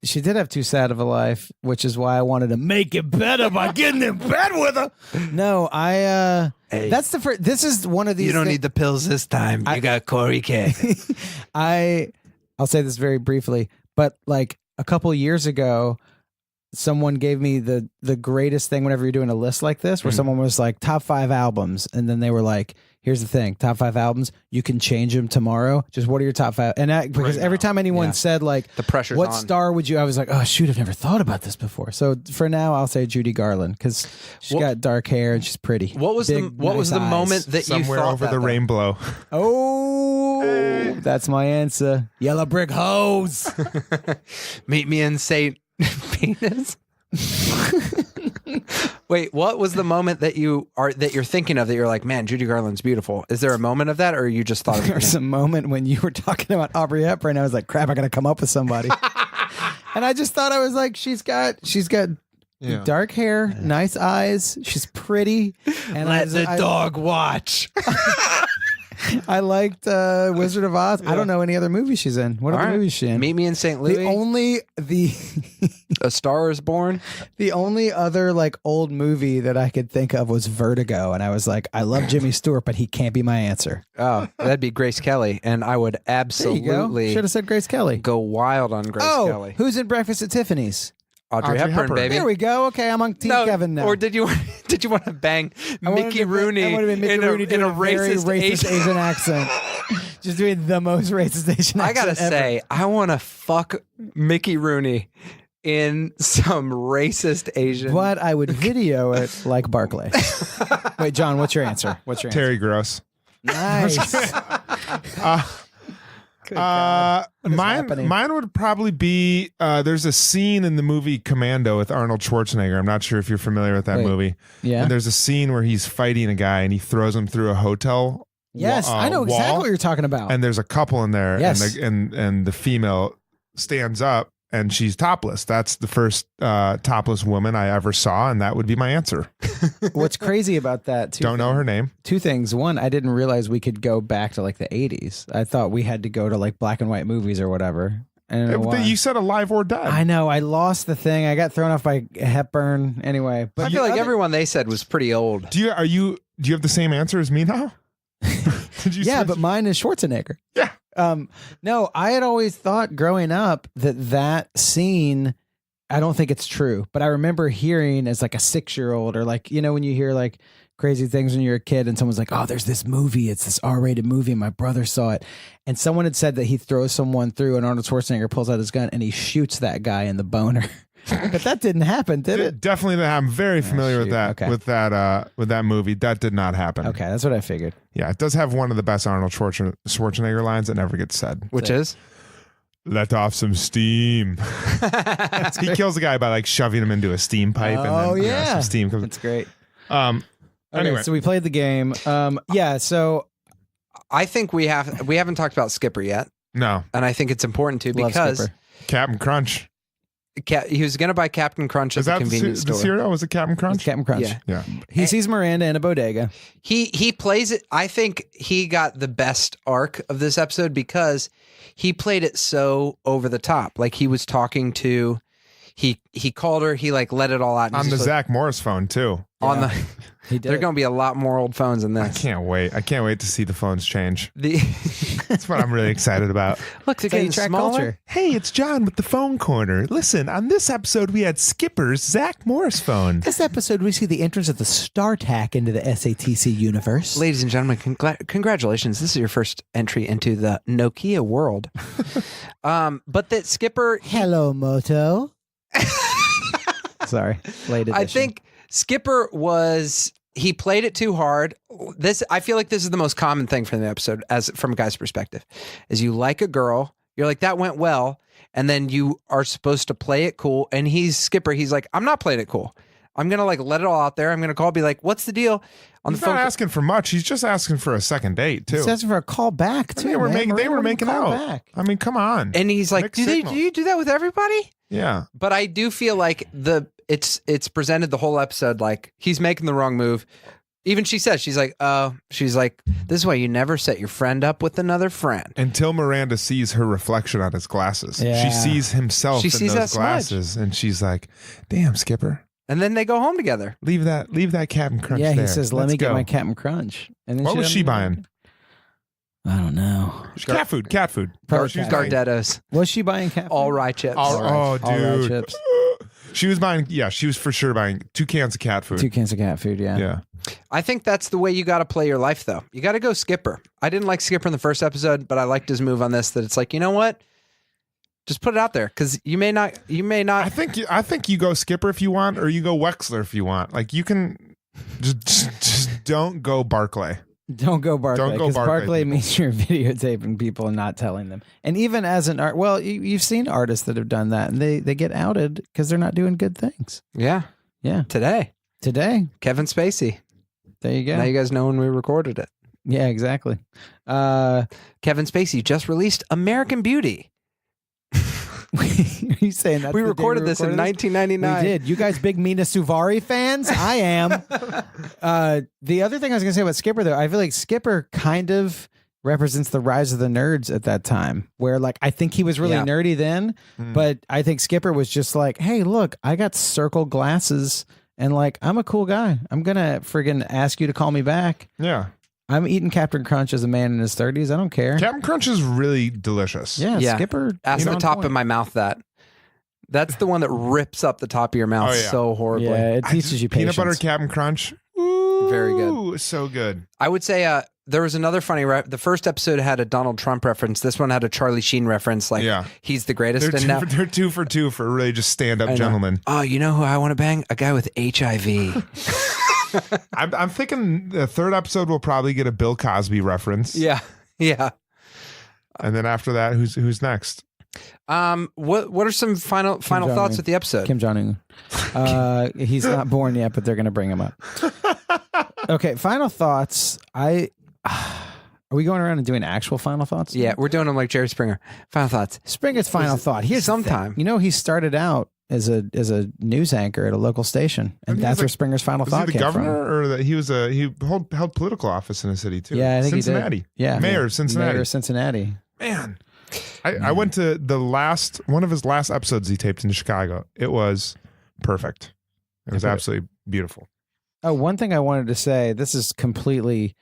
She did have too sad of a life, which is why I wanted to Make it better by getting in bed with her. No, Hey. that's the first. This is one of these. the pills this time. You got Cory Cavin. I'll say this very briefly, but like a couple years ago, someone gave me the greatest thing whenever you're doing a list like this, where someone was like top 5 albums, and then they were like, here's the thing, top 5 albums, you can change them tomorrow. Just what are your top 5? And because every time anyone said like, The pressure's what on. star would you? I was like, oh shoot, I've never thought about this before. So for now, I'll say Judy Garland because she's got dark hair and she's pretty. What was Big, the nice eyes. moment that you Somewhere thought over that, the though? rainbow. Oh, that's my answer. Yellow brick hose. Meet me in St. Penis? Wait, what was the moment that you're thinking of that you're like, man, Judy Garland's beautiful? Is there a moment of that, or you just thought of it? There was a moment when you were talking about Aubrey Hepburn. I was like, crap, I got to come up with somebody. And I just thought, I was like, she's got dark hair, nice eyes. She's pretty. And Let the dog watch. I liked Wizard of Oz. I don't know any other movies she's in. What other movies is she in? Meet Me in St. Louis. A Star is Born. The only other like old movie that I could think of was Vertigo, and I was like, I love Jimmy Stewart, but he can't be my answer. Oh, that'd be Grace Kelly, and I would absolutely should have said Grace Kelly. go wild on Grace Kelly. Who's in Breakfast at Tiffany's? Audrey Hepburn, baby. There we go. Okay, I'm on Team Kevin now. Or did you want to bang Mickey Rooney I wanted to Mickey Rooney in a very racist Asian accent? Just doing the most racist Asian accent I gotta say, I want to fuck Mickey Rooney in some racist Asian. But I would video it like Barclay. Wait, John, what's your answer? Terry Gross. Nice. Mine would probably be there's a scene in the movie Commando with Arnold Schwarzenegger. I'm not sure if you're familiar with that movie. Yeah. And there's a scene where he's fighting a guy and he throws him through a hotel. Yes, I know exactly wall, what you're talking about. And there's a couple in there. Yes. And the female stands up and she's topless. That's the first topless woman I ever saw, and that would be my answer. What's crazy about that? Don't know her name. Two things. One, I didn't realize we could go back to like the 80s. I thought we had to go to like black and white movies or whatever. I don't know why. You said Alive or Dead. I know. I lost the thing. I got thrown off by Hepburn. Anyway, but I feel like everyone they said was pretty old. Do you have the same answer as me now? Yeah, but mine is Schwarzenegger. Yeah. No, I had always thought growing up that scene, I don't think it's true, but I remember hearing as like a 6-year-old or like, you know, when you hear like crazy things when you're a kid and someone's like, oh, there's this movie, it's this R-rated movie and my brother saw it. And someone had said that he throws someone through and Arnold Schwarzenegger pulls out his gun and he shoots that guy in the boner. But that didn't happen, did it? Definitely not. I'm very familiar with that. Okay. With that movie. That did not happen. Okay, that's what I figured. Yeah, it does have one of the best Arnold Schwarzenegger lines that never gets said. Which is? Let off some steam. He kills the guy by like shoving him into a steam pipe. Oh, and then, yeah. some steam comes. That's great. Anyway, Okay, so we played the game. So I think we haven't talked about Skipper yet, no. and I think it's important to Love because Skipper. Captain Crunch. He was going to buy Captain Crunch at Is the that convenience the store. cereal? Was it Captain Crunch? Captain Crunch. Yeah. Yeah. He sees Miranda in a bodega. He plays it. I think he got the best arc of this episode because he played it so over the top. Like he was talking to, he called her. He like let it all out On the Zach Morris phone too. On the. He did. There are going to be a lot more old phones in I this. can't wait. I can't wait to see the phones change. Look, That's what I'm really excited about. they're how you getting track smaller. culture. Hey, it's John with the phone corner. Listen, on this episode, we had Skipper's Zach Morris phone. This episode, we see the entrance of the StarTAC into the SATC universe. Ladies and gentlemen, congratulations. This is your first entry into the Nokia world. But that Skipper, Hello, Moto. Sorry, late edition. I think Skipper he played it too hard. I feel like this is the most common thing from the episode, as from a guy's perspective, is you like a girl, you're like, that went well, and then you are supposed to play it cool. And Skipper, he's like, I'm not playing it cool. I'm gonna like let it all out there. I'm gonna call, be like, what's the deal? On He's the phone, not asking for much. He's just asking for a second date too. He's asking for a call back too. They were man. making Call out. back. I mean, come on. and he's like, Mixed do signals. you do that with everybody? Yeah. But I do feel like it's presented the whole episode like he's making the wrong move. Even she's like, this is why you never set your friend up with another friend. Until Miranda sees her reflection on his glasses. Yeah. She sees himself She in sees those that glasses, and she's like, "Damn, Skipper, And then they go home together. leave that Captain Crunch Yeah, there. he says, "Let Let's me get go." my Captain Crunch." And then What was she doesn't- buying? I don't know. Cat food. Probably She was cat buying- food. Gardettos. Was she buying cat? All food? rye chips. Oh, All right dude. chips. She was buying, she was for sure buying 2 cans of cat food. 2 cans of cat food. Yeah. Yeah. I think that's the way you got to play your life, though. You got to go Skipper. I didn't like Skipper in the first episode, but I liked his move on this. That it's like, you know what? Just put it out there because you may not. I think you go Skipper if you want, or you go Wexler if you want. Like you can just don't go Barclay. Don't go Barclay. Don't go Because Barclay, Barclay people. means you're videotaping people and not telling them. And even as an art, well, you've seen artists that have done that, and they get outed because they're not doing good things. Yeah. Yeah. Today, Kevin Spacey. There you go. Now you guys know when we recorded it. Yeah, exactly. Kevin Spacey just released American Beauty. Are you saying that We recorded this in 1999. We did. You guys big Mina Suvari fans? I am. The other thing I was going to say about Skipper, though, I feel like Skipper kind of represents the rise of the nerds at that time, where like I think he was really nerdy then, but I think Skipper was just like, hey, look, I got circle glasses and like I'm a cool guy. I'm going to friggin' ask you to call me back. Yeah. I'm eating Captain Crunch as a man in his 30s. I don't care. Captain Crunch is really delicious. Yeah, Yeah. Skipper. Ask the on top point. of my mouth that. That's the one that rips up the top of your mouth Oh, yeah. so horribly. Yeah, it teaches you Peanut patience. butter Captain Crunch. Ooh, Very good. So good. I would say there was another funny. The first episode had a Donald Trump reference. This one had a Charlie Sheen reference. Like, Yeah. he's the greatest. They're two for two for really just stand I up know. gentlemen. Oh, you know who I want to bang? A guy with HIV. I'm thinking the third episode will probably get a Bill Cosby reference. Yeah. And then after that, who's next? What are some final Jong-un. thoughts with the episode? Kim Jong-un. He's not born yet, but they're going to bring him up. Okay, final thoughts. Are we going around and doing actual final thoughts? Yeah, we're doing them like Jerry Springer. Final thoughts. Springer's final thought. Here's the thing. sometime. You know, he started out as a news anchor at a local station, and he that's was where like- Springer's final Was thought he the came governor, from. or that he held political office in a city too? Yeah, I think Cincinnati. he did. Yeah, Mayor of Cincinnati. Mayor of Cincinnati. Man, I went to one of his last episodes he taped in Chicago. It was perfect. It was absolutely beautiful. Oh, one thing I wanted to say. This is completely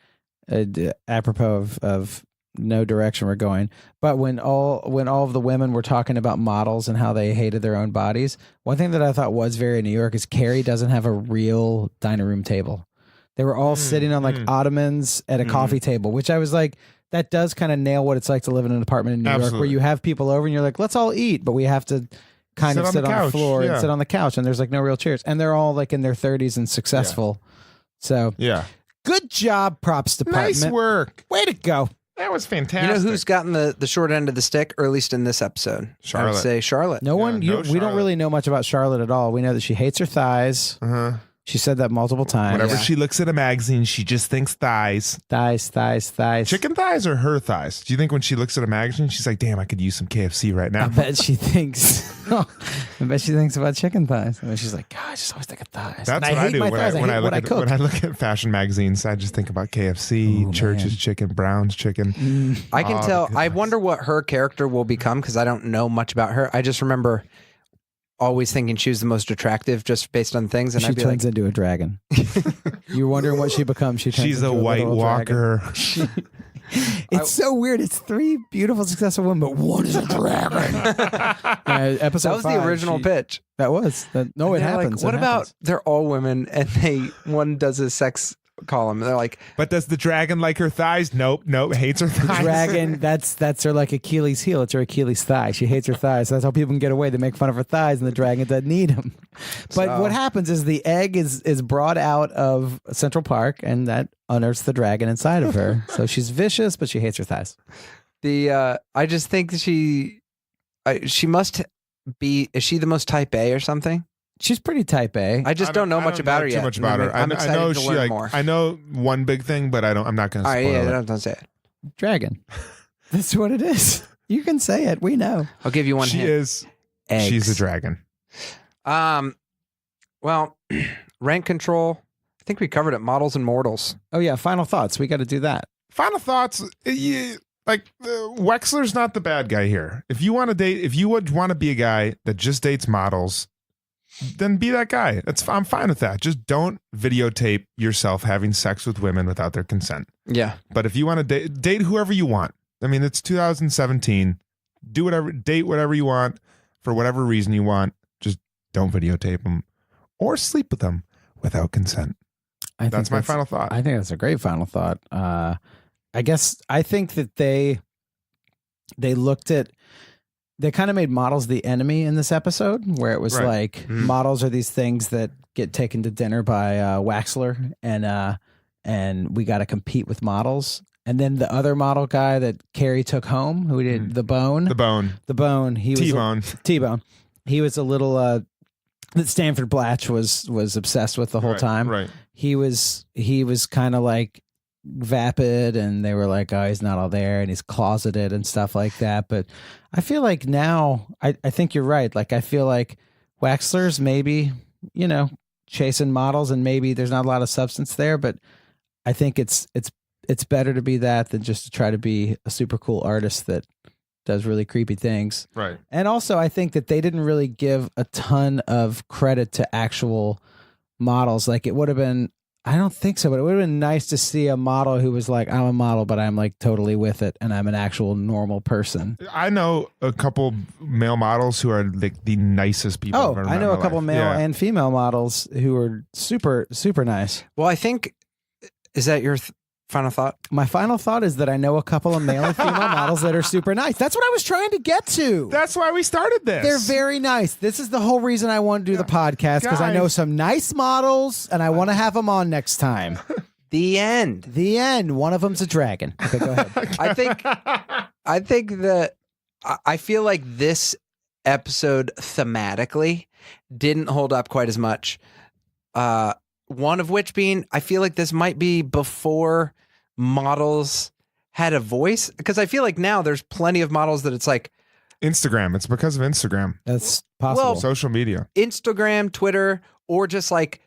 apropos of no direction we're going. But when all of the women were talking about models and how they hated their own bodies, one thing that I thought was very New York is Carrie doesn't have a real dining room table. They were all sitting on like ottomans at a coffee table, which I was like, that does kind of nail what it's like to live in an apartment in New York, where Absolutely. you have people over and you're like, let's all eat, but we have to kind Sit of on sit the on the couch, floor and yeah. sit on the couch, and there's like no real chairs, and they're all like in their 30s and successful. So Yeah, good job, props department. nice work. Way to go. That was You fantastic. know who's gotten the short end of the stick, or at least in this episode? I Charlotte. would say Charlotte. No one, no we don't Charlotte. really know much about Charlotte at all. We know that she hates her thighs. Uh-huh. She said that multiple times. Whenever Yeah. she looks at a magazine, she just thinks thighs. Thighs. Chicken thighs or her thighs? Do you think when she looks at a magazine, she's like, damn, I could use some KFC right I now? bet she thinks. I bet she thinks about chicken thighs. And she's like, God, I just always think of thighs. That's and what I hate do my when thighs. I, when hate I what look I at cook. when I look at fashion magazines. I just think about KFC, Ooh, Church's man. chicken, Brown's chicken. I can Oh, tell. the I goodness. wonder what her character will become, because I don't know much about her. I just remember always thinking she was the most attractive just based on things. And She I'd be turns like, into a dragon. You're wondering what she becomes. She turns She's into a White literal dragon. Walker. It's so weird. It's three beautiful, successful women, but one is a dragon. Episode that was 5, the original pitch. That was. No, it They're like, happens. what It about happens. they're all women and one does a sex column. They're like, But does the dragon like her thighs? Nope. Hates her thighs. dragon? That's her like Achilles' heel. It's her Achilles' thigh. She hates her thighs. So that's how people can get away. They make fun of her thighs, and the dragon doesn't need them. But So- what happens is the egg is brought out of Central Park, and that unearths the dragon inside of her. So she's vicious, but she hates her thighs. I just think that she must be. Is she the most type A or something? She's pretty type A. I just don't know much about her too yet. much about her. I'm I excited know to she learn like. more. I know one big thing, but I'm not going to All spoil right, it. don't say it. Dragon. That's what it is. You can say it. We know. I'll give you one She hint. is. Eggs. She's a dragon. Well, rank control. I think we covered it. Models and mortals. Oh yeah. Final thoughts. We got to do that. Final thoughts. Wexler's not the bad guy here. If you want to date, if you would want to be a guy that just dates models, then be that guy. I'm fine with that. Just don't videotape yourself having sex with women without their consent. Yeah. But if you want to date whoever you want. I mean, it's 2017. Date whatever you want for whatever reason you want. Just don't videotape them or sleep with them without consent. That's my final thought. I think that's a great final thought. I guess I think that they kind of made models the enemy in this episode, where it was Right. like models are these things that get taken to dinner by Waxler, and and we got to compete with models. And then the other model guy that Carrie took home, who did the Bone. The Bone. He was T-Bone. T-Bone. He was a little that Stanford Blatch was obsessed with the whole time. Right. He was kind of like vapid, and they were like, oh, he's not all there, and he's closeted and stuff like that. But I feel like now, I think you're right. Like, I feel like Waxler's maybe, chasing models, and maybe there's not a lot of substance there, but I think it's better to be that than just to try to be a super cool artist that does really creepy things. Right. And also, I think that they didn't really give a ton of credit to actual models. Like, it would have been, I don't think so, but it would have been nice to see a model who was like, I'm a model, but I'm like totally with it, and I'm an actual normal person. I know a couple male models who are like the nicest people. Oh, I've ever I met know in a my couple life. male Yeah. and female models who are super, super nice. Well, I think, is that your final thought? My final thought is that I know a couple of male and female models that are super nice. That's what I was trying to get to. That's why we started this. They're very nice. This is the whole reason I want to do the podcast, because I know Guys. some nice models, and I want to have them on next time. The end. The end. One of them's a dragon. Okay, go ahead. I think that I feel like this episode thematically didn't hold up quite as much. One of which being, I feel like this might be before models had a voice, because I feel like now there's plenty of models that it's like Instagram. It's because of Instagram. That's possible. Well, Social media. Instagram, Twitter, or just like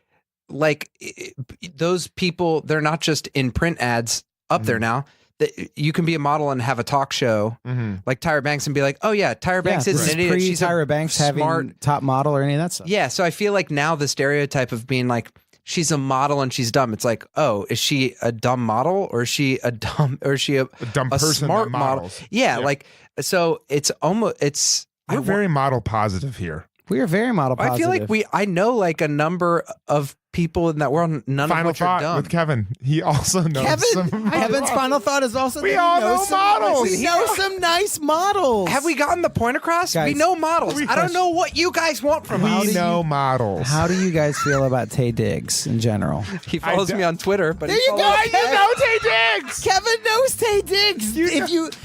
those people. They're not just in print ads up there now. That you can be a model and have a talk show like Tyra Banks and be like, oh yeah, Tyra Banks this isn't an is idiot. pre She's Tyra a Banks smart. having top model or any of that stuff. Yeah, so I feel like now the stereotype of being like, she's a model and she's dumb. It's like, oh, is she a dumb model, or is she a dumb dumb person smart that model? models. Yeah, Yeah. like, so it's almost We're very model positive here. We are very model positive. I feel like I know like a number of people in that world, none of Final which are thought dumb. with Kevin. He also knows some Kevin's final thought is also We that all he knows know some, models. We know some nice models. Have we gotten the point across? Guys, we know models. I don't know what you guys want from us. We know models. How do you guys feel about Tay Diggs in general? He follows me on Twitter, but There he you go. follows- You know Tay Diggs. Kevin knows Tay Diggs.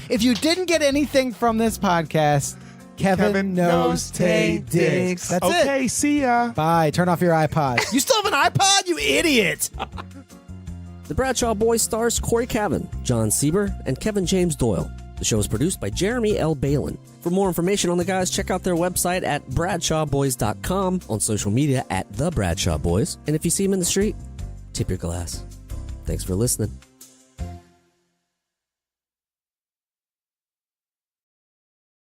If you didn't get anything from this podcast, Kevin knows Tay Diggs. That's it. Okay, see ya. Bye. Turn off your iPod. You still have an iPod, you idiot. The Bradshaw Boys stars Cory Cavin, Jon Sieber, and Kevin James Doyle. The show is produced by Jeremy L. Balon. For more information on the guys, check out their website at bradshawboys.com, on social media at The Bradshaw Boys, and if you see them in the street, tip your glass. Thanks for listening.